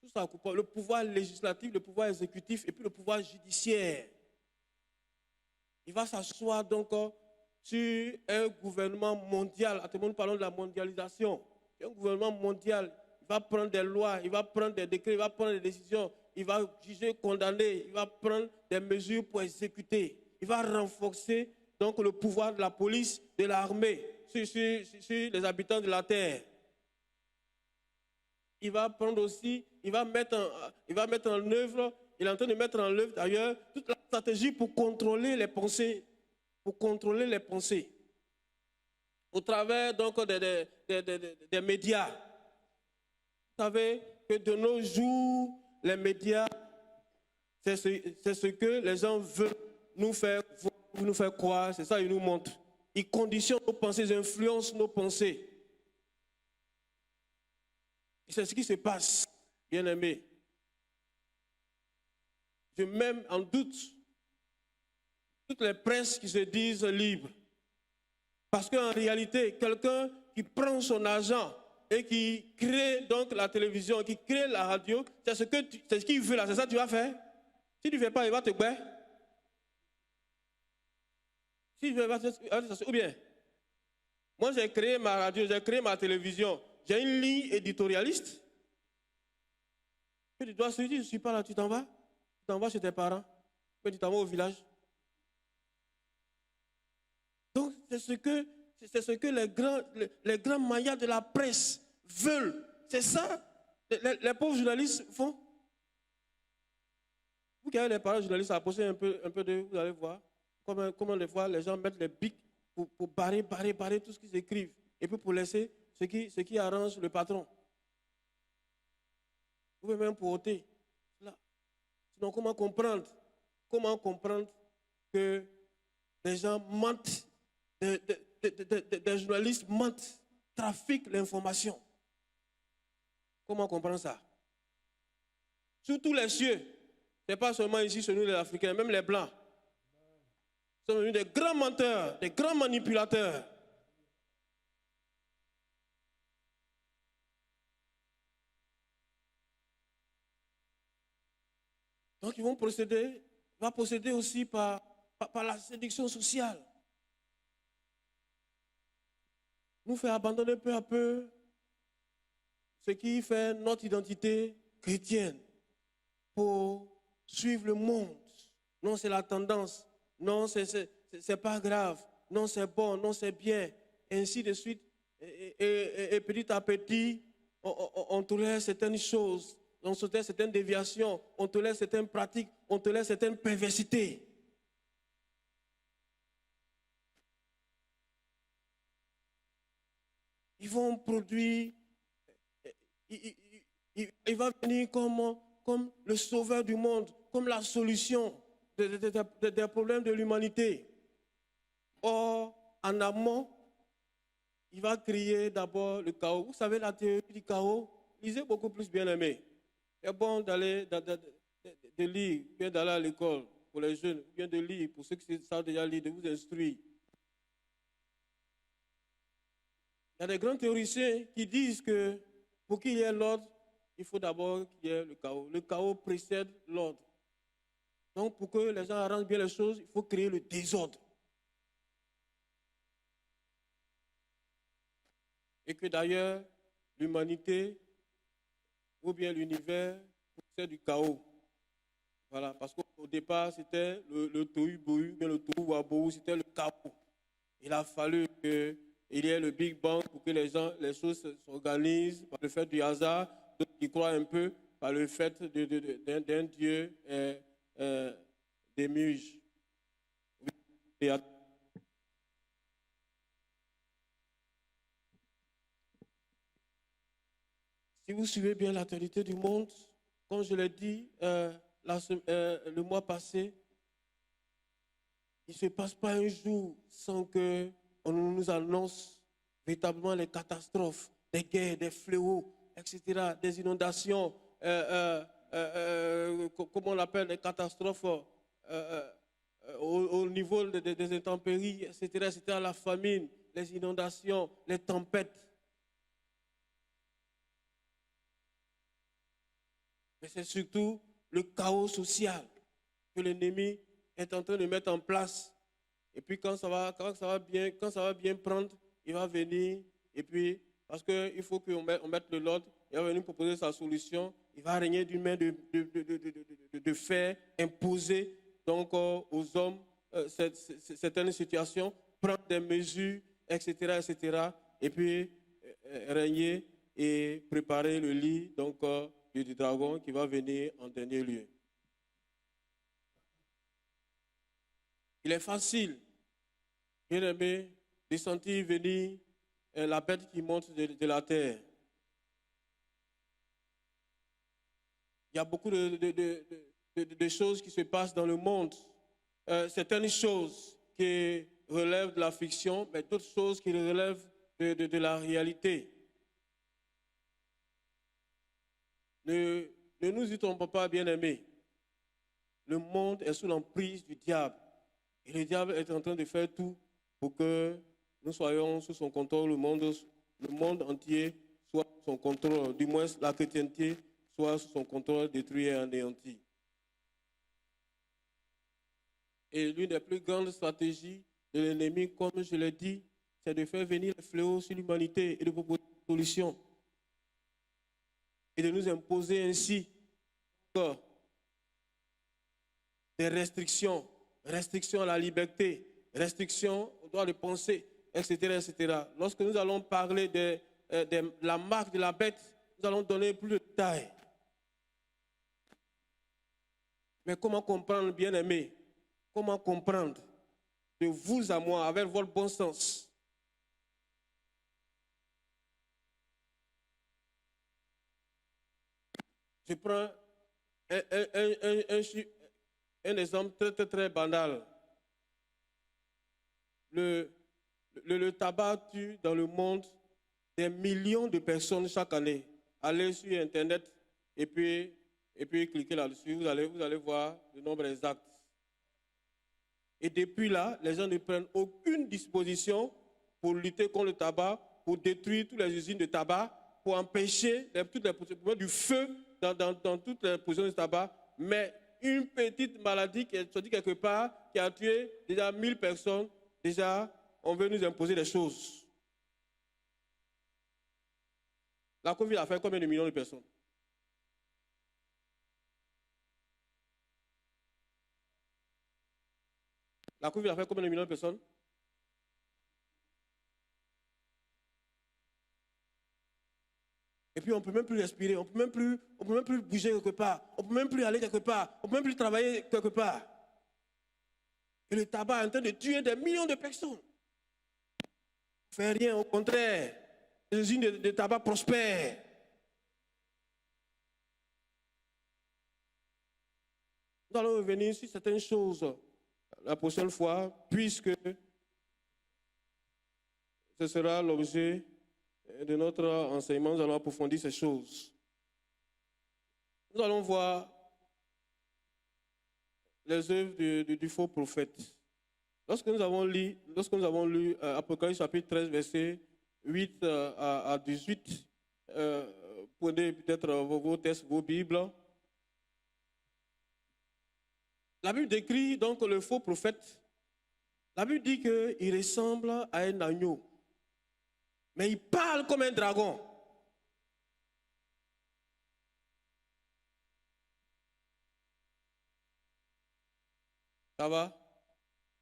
Tout ça, le pouvoir législatif, le pouvoir exécutif et puis le pouvoir judiciaire. Il va s'asseoir donc sur un gouvernement mondial. À tout le monde, parlons de la mondialisation. Un gouvernement mondial, il va prendre des lois, il va prendre des décrets, il va prendre des décisions, il va juger, condamner, il va prendre des mesures pour exécuter. Il va renforcer donc le pouvoir de la police, de l'armée sur les habitants de la terre. il va prendre aussi, il va mettre en œuvre, il est en train de mettre en œuvre d'ailleurs toute la stratégie pour contrôler les pensées, au travers donc des médias. Vous savez que de nos jours, les médias, c'est ce que les gens veulent nous faire croire, c'est ça qu'ils nous montrent. Ils conditionnent nos pensées, ils influencent nos pensées. Et c'est ce qui se passe, bien aimé. Je mets en doute toutes les presses qui se disent libres. Parce qu'en réalité, quelqu'un qui prend son argent et qui crée donc la télévision, qui crée la radio, c'est ce qu'il veut là, c'est ça que tu vas faire. Si tu ne fais pas, il va te boire. Si je vais, ou bien, moi j'ai créé ma radio, j'ai créé ma télévision, j'ai une ligne éditorialiste. Que tu dois se dire, je ne suis pas là, tu t'en vas chez tes parents, que tu t'en vas au village. Donc c'est ce que les grands maillards de la presse veulent. C'est ça, les pauvres journalistes font. Vous qui avez les parents journalistes, approchez un peu de vous allez voir comment des fois les gens mettent les bics pour barrer tout ce qu'ils écrivent et puis pour laisser ce qui arrange le patron. Vous pouvez même pour ôter cela. Sinon, comment comprendre que les gens mentent, des journalistes mentent, trafiquent l'information? Comment comprendre ça? Sur tous les cieux, ce n'est pas seulement ici chez nous les Africains, même les Blancs sont devenus des grands menteurs, des grands manipulateurs. Donc ils vont procéder aussi par la séduction sociale. Nous faire abandonner peu à peu ce qui fait notre identité chrétienne pour suivre le monde. Non, c'est la tendance. Non, c'est pas grave. Non, c'est bon. Non, c'est bien. Et ainsi de suite. Et petit à petit, on tolère certaines choses. On tolère certaines déviations. On tolère certaines pratiques. On tolère certaines perversités. Ils vont produire. Il va venir comme le sauveur du monde, comme la solution des problèmes de l'humanité. Or, en amont, il va créer d'abord le chaos. Vous savez, la théorie du chaos, lisez beaucoup plus, bien aimé. C'est bon d'aller de lire, bien d'aller à l'école pour les jeunes, bien de lire pour ceux qui savent déjà lire, de vous instruire. Il y a des grands théoriciens qui disent que pour qu'il y ait l'ordre, il faut d'abord qu'il y ait le chaos. Le chaos précède l'ordre. Donc, pour que les gens arrangent bien les choses, il faut créer le désordre. Et que d'ailleurs, l'humanité ou bien l'univers possède du chaos. Voilà, parce qu'au départ, c'était le tohu-bohu, mais le tohu-wabohu, c'était le chaos. Il a fallu qu'il y ait le Big Bang pour que les choses s'organisent par le fait du hasard, d'autres qui croient un peu par le fait d'un Dieu démiurge. Si vous suivez bien l'actualité du monde, comme je l'ai dit le mois passé, il ne se passe pas un jour sans qu'on nous annonce véritablement les catastrophes, des guerres, des fléaux, etc., des inondations, comment on l'appelle, des catastrophes au niveau des intempéries, etc., la famine, les inondations, les tempêtes. Mais c'est surtout le chaos social que l'ennemi est en train de mettre en place. Et puis quand ça va bien prendre, il va venir. Et puis, parce qu'il faut qu'on mette de l'ordre, il va venir proposer sa solution. Il va régner d'une main de fer, imposer donc aux hommes certaines situations, prendre des mesures, etc., etc. Et puis régner et préparer le lit donc, du dragon qui va venir en dernier lieu. Il est facile, bien aimé, de sentir venir la bête qui monte de la terre. Il y a beaucoup de choses qui se passent dans le monde. Certaines choses qui relèvent de la fiction, mais d'autres choses qui relèvent de la réalité. Ne nous y trompons pas, bien-aimés. Le monde est sous l'emprise du diable. Et le diable est en train de faire tout pour que nous soyons sous son contrôle, le monde entier soit sous son contrôle, du moins la chrétienté soit sous son contrôle, détruit et anéanti. Et l'une des plus grandes stratégies de l'ennemi, comme je l'ai dit, c'est de faire venir les fléaux sur l'humanité et de proposer des solutions. Et de nous imposer ainsi des restrictions à la liberté, restrictions au droit de penser, etc., etc. Lorsque nous allons parler de la marque de la bête, nous allons donner plus de détails. Mais comment comprendre, bien-aimé? Comment comprendre de vous à moi, avec votre bon sens? Je prends un exemple très, très banal. Le tabac tue dans le monde des millions de personnes chaque année. Allez sur Internet et puis cliquez là-dessus, vous allez voir le nombre exact. Et depuis là, les gens ne prennent aucune disposition pour lutter contre le tabac, pour détruire toutes les usines de tabac, pour empêcher du feu dans toutes les positions de tabac. Mais une petite maladie qui est sortie quelque part, qui a tué déjà 1000 personnes, déjà, on veut nous imposer des choses. La Covid a fait combien de millions de personnes? La Covid a fait combien de millions de personnes? Et puis on ne peut même plus respirer, on ne peut même plus bouger quelque part, on ne peut même plus aller quelque part, on ne peut même plus travailler quelque part. Et le tabac est en train de tuer des millions de personnes. On ne fait rien, au contraire. Les usines de tabac prospèrent. Nous allons revenir sur certaines choses la prochaine fois, puisque ce sera l'objet de notre enseignement. Nous allons approfondir ces choses. Nous allons voir les œuvres du faux prophète. Lorsque nous avons lu Apocalypse chapitre 13, versets 8 à 18, prenez peut-être vos textes, vos Bibles. La Bible décrit donc le faux prophète. La Bible dit qu'il ressemble à un agneau, mais il parle comme un dragon. Ça va?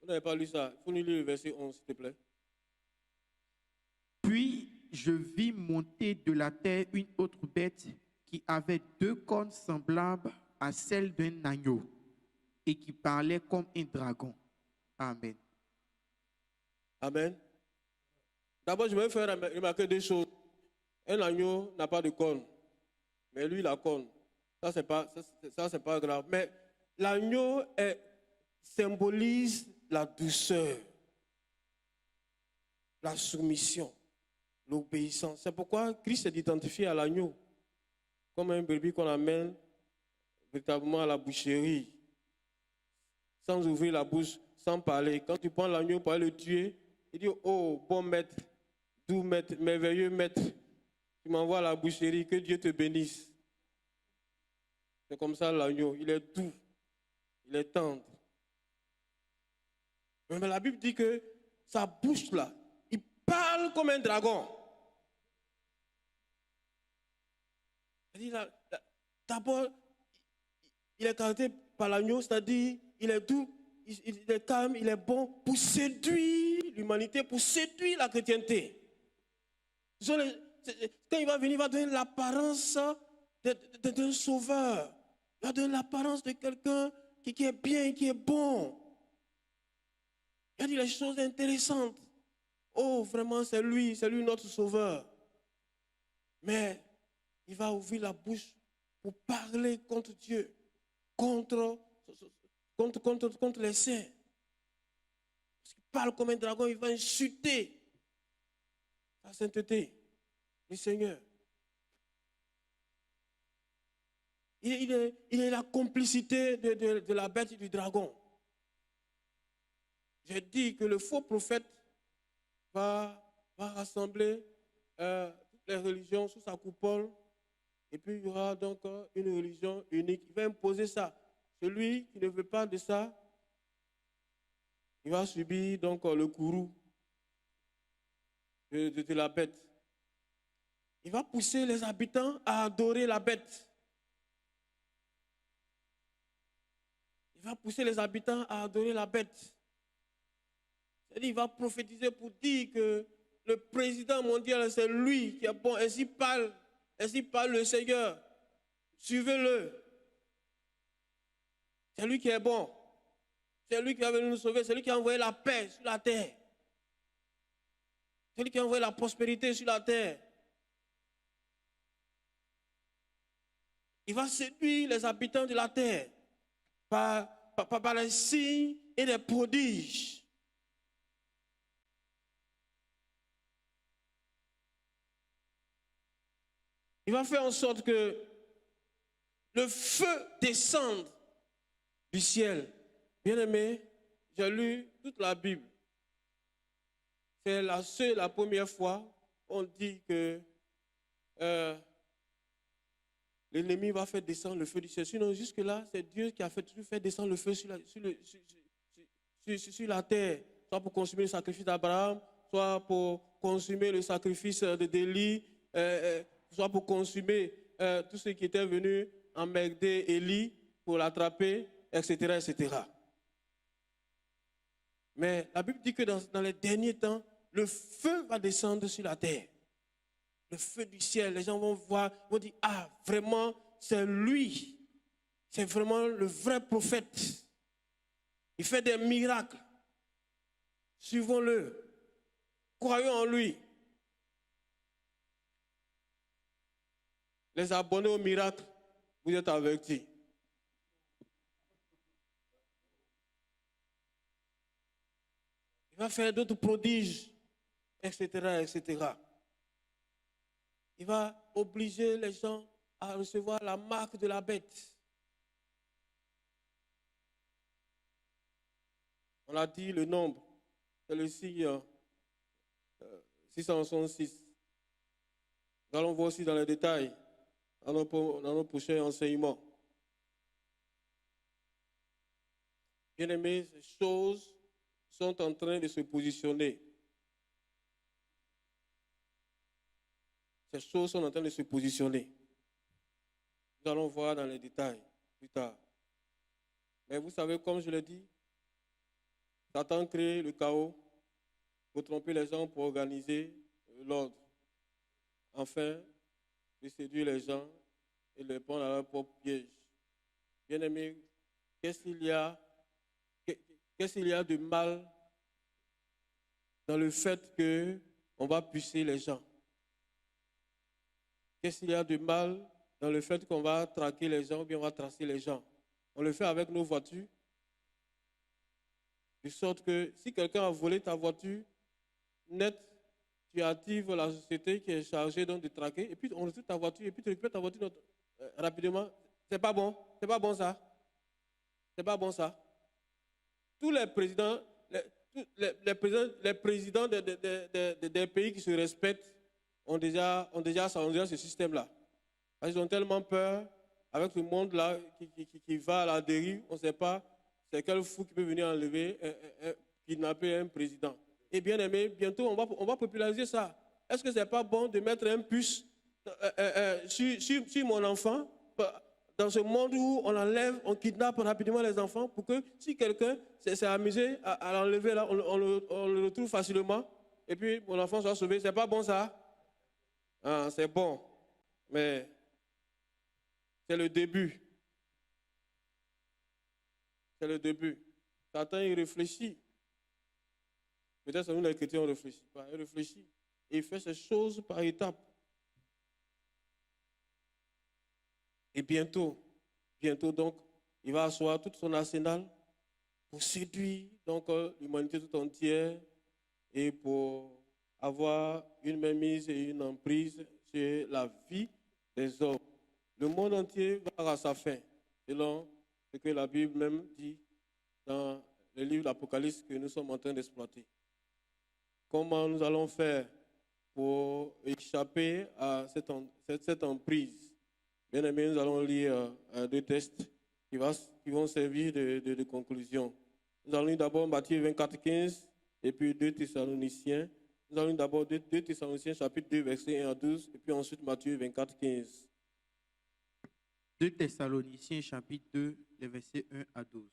Vous n'avez pas lu ça? Il faut nous lire le verset 11, s'il te plaît. Puis je vis monter de la terre une autre bête qui avait 2 cornes semblables à celles d'un agneau et qui parlait comme un dragon. Amen. Amen. D'abord, je vais faire remarquer 2 choses. Un agneau n'a pas de corne, mais lui, il a corne. Ça, c'est pas grave. Mais l'agneau symbolise la douceur, la soumission, l'obéissance. C'est pourquoi Christ est identifié à l'agneau, comme un brebis qu'on amène véritablement à la boucherie, sans ouvrir la bouche, sans parler. Quand tu prends l'agneau pour aller le tuer, il dit, oh, bon maître, doux maître, merveilleux maître, tu m'envoies à la boucherie, que Dieu te bénisse. C'est comme ça l'agneau, il est doux, il est tendre. Mais la Bible dit que sa bouche là, il parle comme un dragon. D'abord, il est caractérisé par l'agneau, c'est-à-dire il est doux, il est calme, il est bon pour séduire l'humanité, pour séduire la chrétienté. Ce sont quand il va venir, il va donner l'apparence d'un sauveur. Il va donner l'apparence de quelqu'un qui est bien, qui est bon. Il a dit les choses intéressantes. Oh, vraiment, c'est lui notre sauveur. Mais il va ouvrir la bouche pour parler contre Dieu, contre les saints. Parce qu'il parle comme un dragon, il va insulter la sainteté du Seigneur. Il est la complicité de la bête et du dragon. J'ai dit que le faux prophète va rassembler toutes les religions sous sa coupole, et puis il y aura donc une religion unique. Il va imposer ça. Celui qui ne veut pas de ça, il va subir donc le courroux de la bête. Il va pousser les habitants à adorer la bête. Il va pousser les habitants à adorer la bête. C'est-à-dire, il va prophétiser pour dire que le président mondial, c'est lui qui est bon. Ainsi parle le Seigneur. Suivez-le. C'est lui qui est bon. C'est lui qui va venir nous sauver. C'est lui qui a envoyé la paix sur la terre. C'est lui qui a envoyé la prospérité sur la terre. Il va séduire les habitants de la terre par les signes et les prodiges. Il va faire en sorte que le feu descende du ciel. Bien-aimé, j'ai lu toute la Bible. C'est la première fois on dit que l'ennemi va faire descendre le feu du ciel. Sinon, jusque-là, c'est Dieu qui a fait toujours faire descendre le feu sur la terre, soit pour consumer le sacrifice d'Abraham, soit pour consumer le sacrifice d'Élie, soit pour consumer tout ce qui était venu emmerder Élie pour l'attraper, etc., etc. Mais la Bible dit que dans les derniers temps, le feu va descendre sur la terre. Le feu du ciel, les gens vont voir, vont dire, ah, vraiment, c'est lui. C'est vraiment le vrai prophète. Il fait des miracles. Suivons-le. Croyons en lui. Les abonnés au miracle, vous êtes avertis. Il va faire d'autres prodiges, etc., etc. Il va obliger les gens à recevoir la marque de la bête. On a dit le nombre, c'est le signe 666. Nous allons voir aussi dans les détails, dans nos prochains enseignements. Bien-aimés, ces choses sont en train de se positionner. Ces choses sont en train de se positionner. Nous allons voir dans les détails plus tard. Mais vous savez, comme je l'ai dit, Satan crée le chaos pour tromper les gens, pour organiser l'ordre. Enfin, de séduire les gens et les prendre à leur propre piège. Bien-aimés, qu'est-ce qu'il y a de mal dans le fait qu'on va pucer les gens? Qu'est-ce qu'il y a de mal dans le fait qu'on va traquer les gens ou bien on va tracer les gens? On le fait avec nos voitures. De sorte que si quelqu'un a volé ta voiture, net, tu actives la société qui est chargée donc de traquer, et puis on retrouve ta voiture, et puis tu récupères ta voiture rapidement. C'est pas bon. C'est pas bon ça. C'est pas bon ça. Tous les présidents, les présidents des pays qui se respectent ont déjà ce système-là. Ils ont tellement peur avec ce monde-là qui va à la dérive, on ne sait pas c'est quel fou qui peut venir enlever, kidnapper un président. Et bien aimé, bientôt on va populariser ça. Est-ce que ce n'est pas bon de mettre un puce sur mon enfant, dans ce monde où on enlève, on kidnappe rapidement les enfants, pour que si quelqu'un s'est amusé à l'enlever là, on le retrouve facilement, et puis mon enfant soit sauvé? C'est pas bon ça? Ah, c'est bon, mais c'est le début. C'est le début. Satan, il réfléchit. Peut-être que nous, les chrétiens, on ne réfléchit pas. Il réfléchit. Et il fait ces choses par étapes. Et bientôt, donc, il va asseoir tout son arsenal pour séduire donc l'humanité tout entière et pour avoir une mainmise et une emprise sur la vie des hommes. Le monde entier va à sa fin, selon ce que la Bible même dit dans le livre d'Apocalypse que nous sommes en train d'exploiter. Comment nous allons faire pour échapper à cette emprise? Bien aimé, nous allons lire deux textes qui vont servir de conclusion. Nous allons lire d'abord Matthieu 24, 15 et puis 2 Thessaloniciens. Nous allons lire d'abord 2 Thessaloniciens chapitre 2, versets 1 à 12 et puis ensuite Matthieu 24, 15. 2 Thessaloniciens chapitre 2, les versets 1 à 12.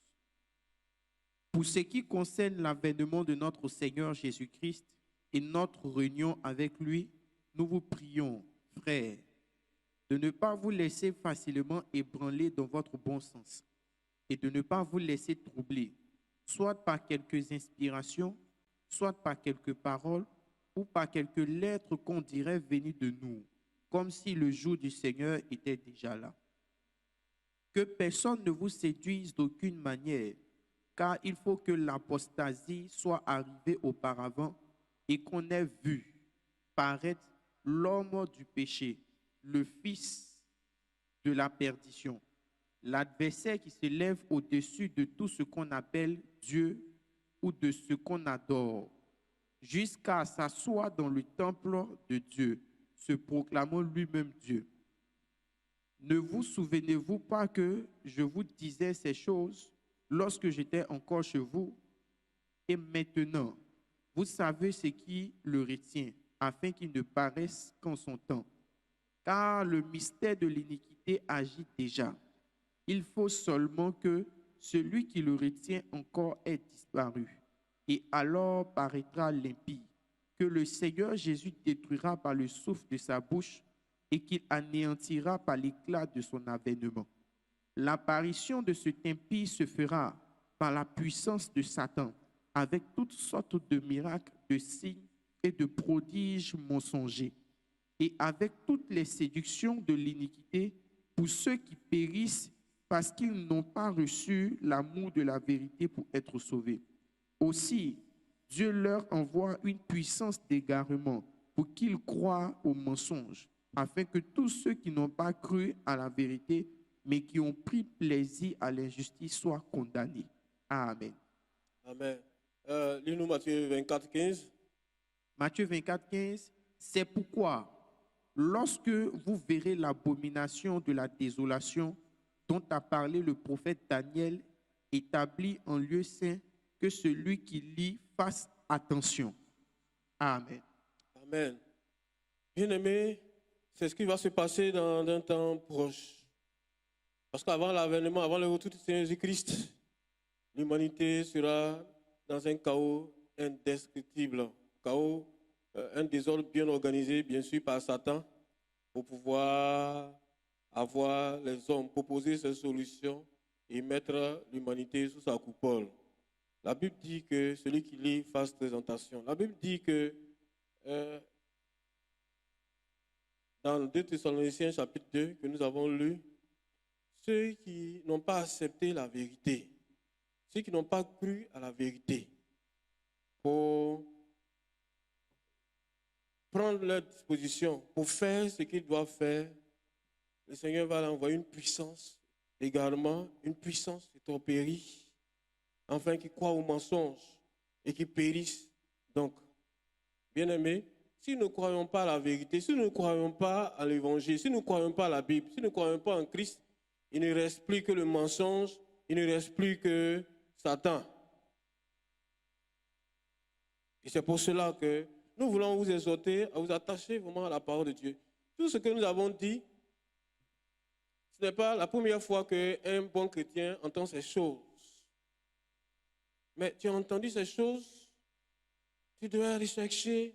Pour ce qui concerne l'avènement de notre Seigneur Jésus-Christ et notre réunion avec lui, nous vous prions, frères, de ne pas vous laisser facilement ébranler dans votre bon sens et de ne pas vous laisser troubler, soit par quelques inspirations, soit par quelques paroles ou par quelques lettres qu'on dirait venues de nous, comme si le jour du Seigneur était déjà là. Que personne ne vous séduise d'aucune manière, car il faut que l'apostasie soit arrivée auparavant et qu'on ait vu paraître l'homme du péché, le fils de la perdition, l'adversaire qui se lève au-dessus de tout ce qu'on appelle Dieu ou de ce qu'on adore, jusqu'à s'asseoir dans le temple de Dieu, se proclamant lui-même Dieu. Ne vous souvenez-vous pas que je vous disais ces choses lorsque j'étais encore chez vous? Et maintenant, vous savez ce qui le retient, afin qu'il ne paraisse qu'en son temps. Car le mystère de l'iniquité agit déjà. Il faut seulement que celui qui le retient encore ait disparu. Et alors paraîtra l'impie, que le Seigneur Jésus détruira par le souffle de sa bouche et qu'il anéantira par l'éclat de son avènement. L'apparition de cet impie se fera par la puissance de Satan, avec toutes sortes de miracles, de signes et de prodiges mensongers, et avec toutes les séductions de l'iniquité pour ceux qui périssent parce qu'ils n'ont pas reçu l'amour de la vérité pour être sauvés. Aussi, Dieu leur envoie une puissance d'égarement pour qu'ils croient aux mensonges, afin que tous ceux qui n'ont pas cru à la vérité, mais qui ont pris plaisir à l'injustice, soient condamnés. Amen. Amen. Lis-nous Matthieu 24, 15. Matthieu 24, 15. C'est pourquoi, lorsque vous verrez l'abomination de la désolation dont a parlé le prophète Daniel, établi en lieu saint, que celui qui lit fasse attention. Amen. Amen. Bien-aimés, c'est ce qui va se passer dans un temps proche. Parce qu'avant l'avènement, avant le retour de Seigneur Jésus-Christ, l'humanité sera dans un chaos indescriptible. Chaos, un désordre bien organisé, bien sûr, par Satan, pour pouvoir avoir les hommes, proposer ces solutions et mettre l'humanité sous sa coupole. La Bible dit que celui qui lit fasse présentation. La Bible dit que dans 2 Thessaloniciens chapitre 2 que nous avons lu, ceux qui n'ont pas accepté la vérité, ceux qui n'ont pas cru à la vérité, pour prendre leur disposition, pour faire ce qu'ils doivent faire, le Seigneur va leur envoyer une puissance également, une puissance de tromperie, afin qu'ils croient aux mensonges et qu'ils périssent. Donc, bien-aimés, si nous ne croyons pas à la vérité, si nous ne croyons pas à l'évangile, si nous ne croyons pas à la Bible, si nous ne croyons pas en Christ, il ne reste plus que le mensonge, il ne reste plus que Satan. Et c'est pour cela que nous voulons vous exhorter à vous attacher vraiment à la parole de Dieu. Tout ce que nous avons dit, ce n'est pas la première fois qu'un bon chrétien entend ces choses. Mais tu as entendu ces choses, tu dois aller chercher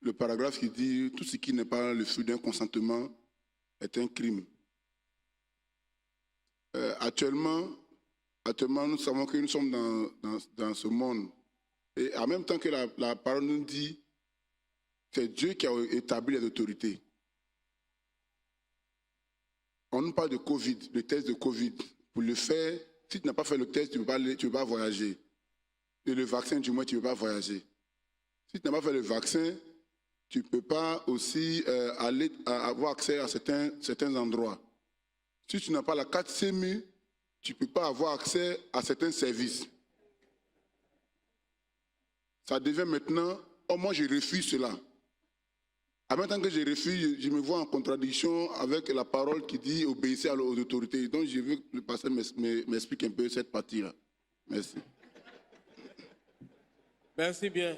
le paragraphe qui dit « Tout ce qui n'est pas le fruit d'un consentement est un crime ». Actuellement, nous savons que nous sommes dans ce monde. Et en même temps que la parole nous dit, c'est Dieu qui a établi les autorités. On nous parle de Covid, le test de Covid. Pour le faire, si tu n'as pas fait le test, tu ne peux pas voyager. Et le vaccin, du moins, tu ne peux pas voyager. Si tu n'as pas fait le vaccin, tu ne peux pas aussi avoir accès à certains endroits. Si tu n'as pas la carte CMU, tu ne peux pas avoir accès à certains services. Ça devient maintenant, oh moi je refuse cela. En même temps que je refuse, je me vois en contradiction avec la parole qui dit obéissez aux autorités. Donc je veux que le pasteur m'explique un peu cette partie-là. Merci. Merci bien.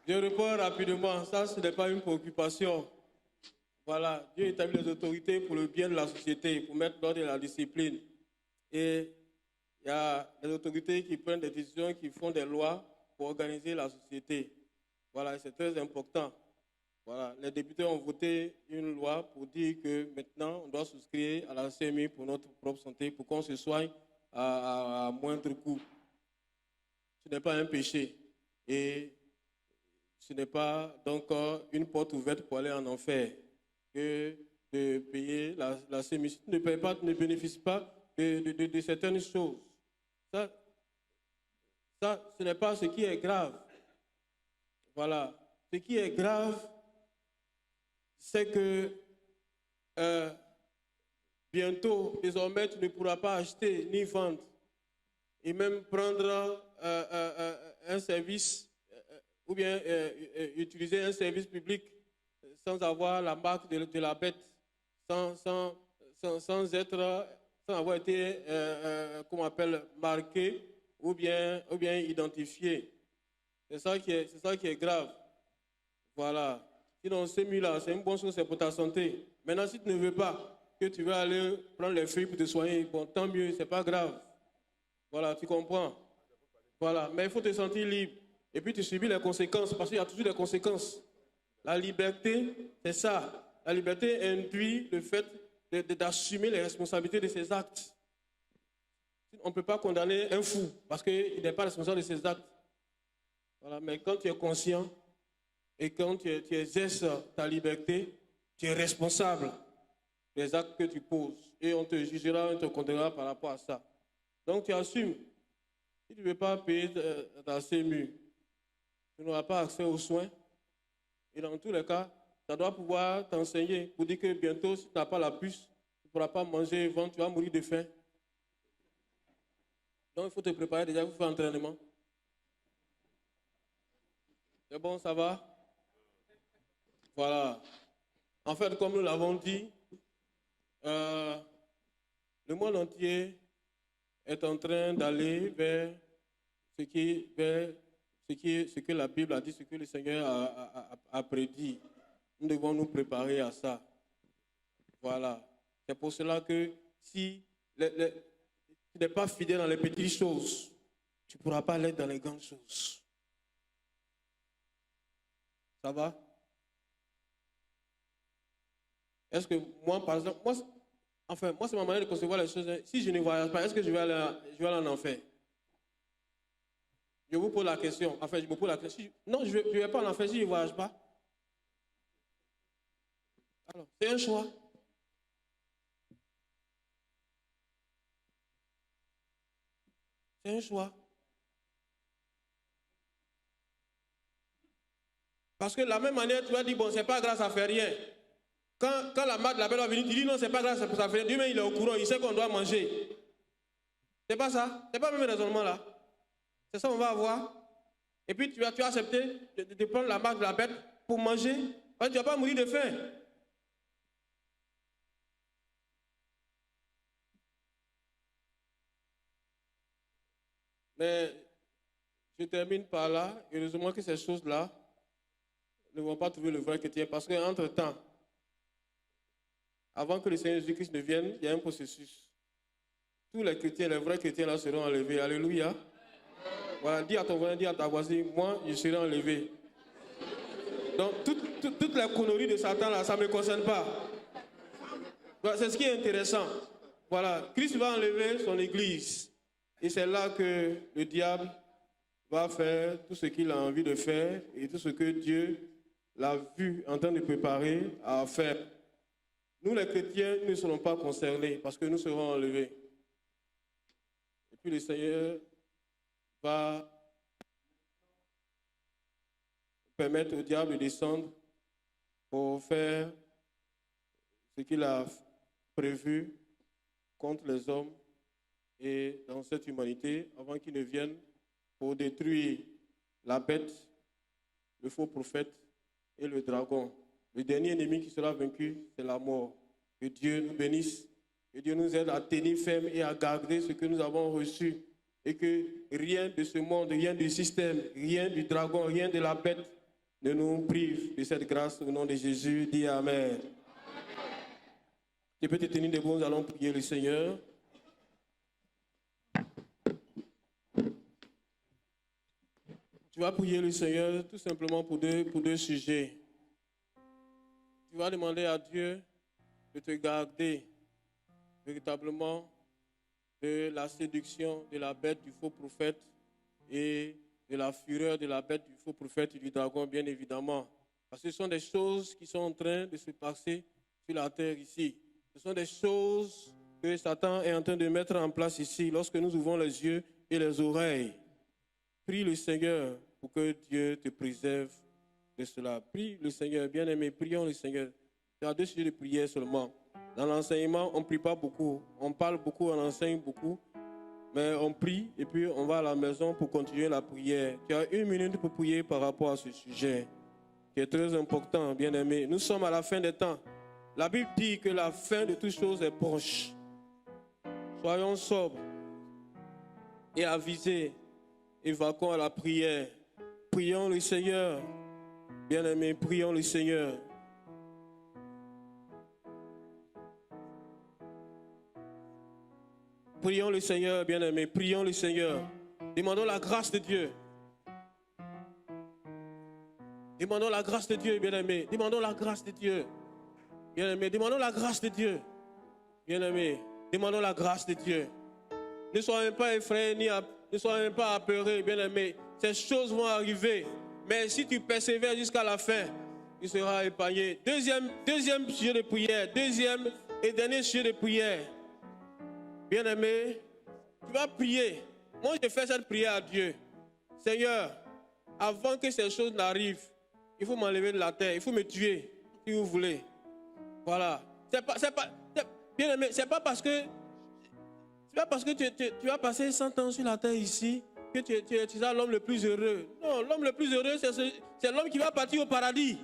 Je réponds rapidement. Ça, ce n'est pas une préoccupation. Voilà, Dieu établit les autorités pour le bien de la société, pour mettre l'ordre et la discipline. Et il y a des autorités qui prennent des décisions, qui font des lois pour organiser la société. Voilà, c'est très important. Voilà, les députés ont voté une loi pour dire que maintenant, on doit souscrire à la CMU pour notre propre santé, pour qu'on se soigne à moindre coût. Ce n'est pas un péché. Et ce n'est pas donc une porte ouverte pour aller en enfer que de payer la CMU. Si tu ne payes pas, tu ne bénéficies pas de certaines choses. Ça, ce n'est pas ce qui est grave. Voilà. Ce qui est grave, c'est que bientôt, désormais, tu ne pourras pas acheter ni vendre et même prendre un service ou bien utiliser un service public sans avoir la marque de la bête, sans avoir été, comment on appelle, marqué ou bien identifié. C'est ça qui est grave. Voilà. Sinon, là, c'est une bonne chose, c'est pour ta santé. Maintenant, si tu ne veux pas que tu vas aller prendre les feuilles pour te soigner, bon, tant mieux, c'est pas grave. Voilà, tu comprends. Voilà, mais il faut te sentir libre. Et puis tu subis les conséquences, parce qu'il y a toujours des conséquences. La liberté, c'est ça. La liberté induit le fait d'assumer les responsabilités de ses actes. On ne peut pas condamner un fou, parce qu'il n'est pas responsable de ses actes. Voilà, mais quand tu es conscient et quand tu exerces ta liberté, tu es responsable des actes que tu poses. Et on te jugera, on te condamnera par rapport à ça. Donc tu assumes. Si tu ne veux pas payer ta CMU, tu n'auras pas accès aux soins. Et dans tous les cas, ça doit pouvoir t'enseigner pour dire que bientôt, si tu n'as pas la puce, tu ne pourras pas manger et vendre, tu vas mourir de faim. Donc il faut te préparer déjà, il faut faire l'entraînement. C'est bon, ça va? Voilà. En fait, comme nous l'avons dit, le monde entier est en train d'aller vers ce que la Bible a dit, ce que le Seigneur a prédit. Nous devons nous préparer à ça. Voilà. C'est pour cela que si tu n'es pas fidèle dans les petites choses, tu ne pourras pas l'être dans les grandes choses. Ça va? Est-ce que moi, par exemple, moi c'est ma manière de concevoir les choses. Si je ne voyage pas, est-ce que je vais aller en enfer? Je vous pose la question. Enfin, je me pose la question. Non, je ne vais pas en enfer si je ne voyage pas. Alors, c'est un choix. C'est un choix. Parce que de la même manière, tu vas dire, bon, c'est pas grave, ça fait rien. Quand la marque de la belle va venir, tu dis, non, c'est pas grave, ça fait rien. Lui-même, il est au courant, il sait qu'on doit manger. C'est pas ça? C'est pas le même raisonnement là. C'est ça qu'on va avoir. Et puis, tu vas accepter de prendre la marque de la bête pour manger. Parce que tu ne vas pas mourir de faim. Mais je termine par là. Heureusement que ces choses-là ne vont pas trouver le vrai chrétien. Parce qu'entre-temps, avant que le Seigneur Jésus-Christ ne vienne, il y a un processus. Tous les chrétiens, les vrais chrétiens là seront enlevés. Alléluia. Voilà, dis à ton voisin, dis à ta voisine, moi, je serai enlevé. Donc, toutes les conneries de Satan, là, ça ne me concerne pas. Voilà, c'est ce qui est intéressant. Voilà, Christ va enlever son église. Et c'est là que le diable va faire tout ce qu'il a envie de faire et tout ce que Dieu l'a vu en train de préparer à faire. Nous, les chrétiens, ne serons pas concernés parce que nous serons enlevés. Et puis le Seigneur va permettre au diable de descendre pour faire ce qu'il a prévu contre les hommes et dans cette humanité avant qu'ils ne viennent pour détruire la bête, le faux prophète et le dragon. Le dernier ennemi qui sera vaincu, c'est la mort. Que Dieu nous bénisse, que Dieu nous aide à tenir ferme et à garder ce que nous avons reçu. Et que rien de ce monde, rien du système, rien du dragon, rien de la bête ne nous prive de cette grâce au nom de Jésus. Dis Amen. Tu peux te tenir debout, nous allons prier le Seigneur. Tu vas prier le Seigneur tout simplement pour deux sujets. Tu vas demander à Dieu de te garder véritablement de la séduction de la bête du faux prophète et de la fureur de la bête du faux prophète et du dragon, bien évidemment. Parce que ce sont des choses qui sont en train de se passer sur la terre ici. Ce sont des choses que Satan est en train de mettre en place ici lorsque nous ouvrons les yeux et les oreilles. Prie le Seigneur pour que Dieu te préserve de cela. Prie le Seigneur, bien-aimé, prions le Seigneur. Il y a deux sujets de prière seulement. Dans l'enseignement, on ne prie pas beaucoup. On parle beaucoup, on enseigne beaucoup. Mais on prie et puis on va à la maison pour continuer la prière. Tu as 1 minute pour prier par rapport à ce sujet qui est très important, bien-aimé. Nous sommes à la fin des temps. La Bible dit que la fin de toutes choses est proche. Soyons sobres et avisés. Évacuons à la prière. Prions le Seigneur. Bien-aimés, prions le Seigneur. Prions le Seigneur, bien-aimés. Prions le Seigneur. Demandons la grâce de Dieu. Demandons la grâce de Dieu, bien-aimés. Demandons la grâce de Dieu. Bien-aimés, demandons la grâce de Dieu. Bien-aimés, demandons la grâce de Dieu. Ne soyons pas effrayés, ne soyons pas apeurés, bien-aimés. Ces choses vont arriver. Mais si tu persévères jusqu'à la fin, tu seras épargné. Deuxième sujet de prière. Deuxième et dernier sujet de prière. Bien-aimé, tu vas prier. Moi, je fais cette prière à Dieu. Seigneur, avant que ces choses n'arrivent, il faut m'enlever de la terre. Il faut me tuer, si vous voulez. Voilà. Bien-aimé, c'est pas parce que tu as passé 100 ans sur la terre ici que tu es l'homme le plus heureux. Non, l'homme le plus heureux, c'est l'homme qui va partir au paradis.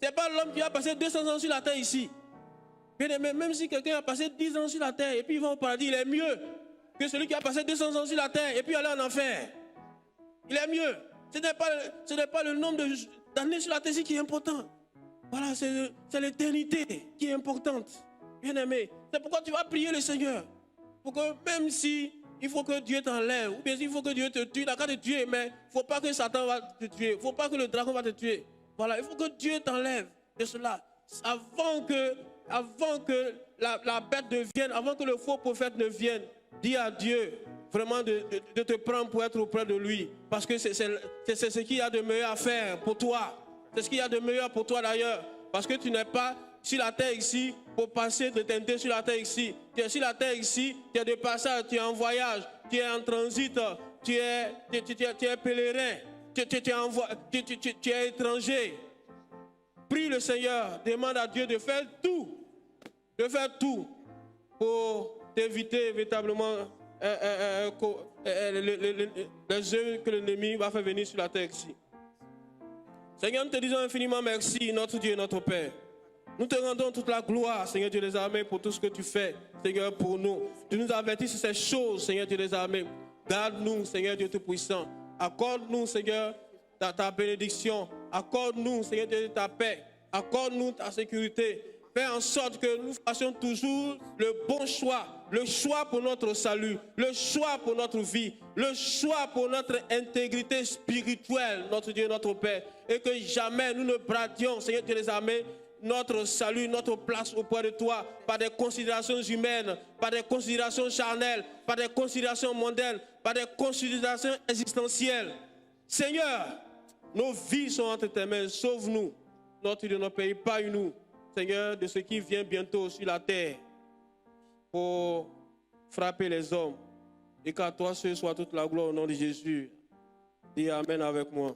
Ce n'est pas l'homme qui va passer 200 ans sur la terre ici. Bien-aimé, même si quelqu'un a passé 10 ans sur la terre et puis il va au paradis, il est mieux que celui qui a passé 200 ans sur la terre et puis aller en enfer. Il est mieux. Ce n'est pas le nombre d'années sur la terre qui est important. Voilà, c'est l'éternité qui est importante. Bien-aimé, c'est pourquoi tu vas prier le Seigneur. Pour que même si il faut que Dieu t'enlève, ou bien s'il faut que Dieu te tue, il n'a qu'à te tuer, mais il ne faut pas que Satan va te tuer. Il ne faut pas que le dragon va te tuer. Voilà, il faut que Dieu t'enlève de cela. Avant que la bête ne vienne, avant que le faux prophète ne vienne, dis à Dieu vraiment de te prendre pour être auprès de lui. Parce que c'est ce qu'il y a de meilleur à faire pour toi. C'est ce qu'il y a de meilleur pour toi d'ailleurs. Parce que tu n'es pas sur la terre ici pour passer de tenter sur la terre ici. Tu es sur la terre ici, tu es de passage, tu es en voyage, tu es en transit, tu es pèlerin, tu es étranger. Prie le Seigneur, demande à Dieu de faire tout pour t'éviter véritablement les œuvres que l'ennemi va faire venir sur la terre ici. Seigneur, nous te disons infiniment merci, notre Dieu et notre Père. Nous te rendons toute la gloire, Seigneur Dieu des armées, pour tout ce que tu fais, Seigneur, pour nous. Tu nous avertis sur ces choses, Seigneur Dieu des armées. Garde-nous, Seigneur Dieu Tout-Puissant. Accorde-nous, Seigneur, ta bénédiction. Accorde-nous, Seigneur Dieu, ta paix. Accorde-nous ta sécurité. Fais en sorte que nous fassions toujours le bon choix. Le choix pour notre salut, le choix pour notre vie, le choix pour notre intégrité spirituelle, notre Dieu, notre Père. Et que jamais nous ne bradions, Seigneur Dieu des armées, notre salut, notre place auprès de toi, par des considérations humaines, par des considérations charnelles, par des considérations mondaines, par des considérations existentielles. Seigneur, nos vies sont entre tes mains, sauve-nous, notre Dieu, notre Père, épargne-nous, Seigneur, de ce qui vient bientôt sur la terre pour frapper les hommes. Et qu'à toi seul soit toute la gloire au nom de Jésus. Dis Amen avec moi.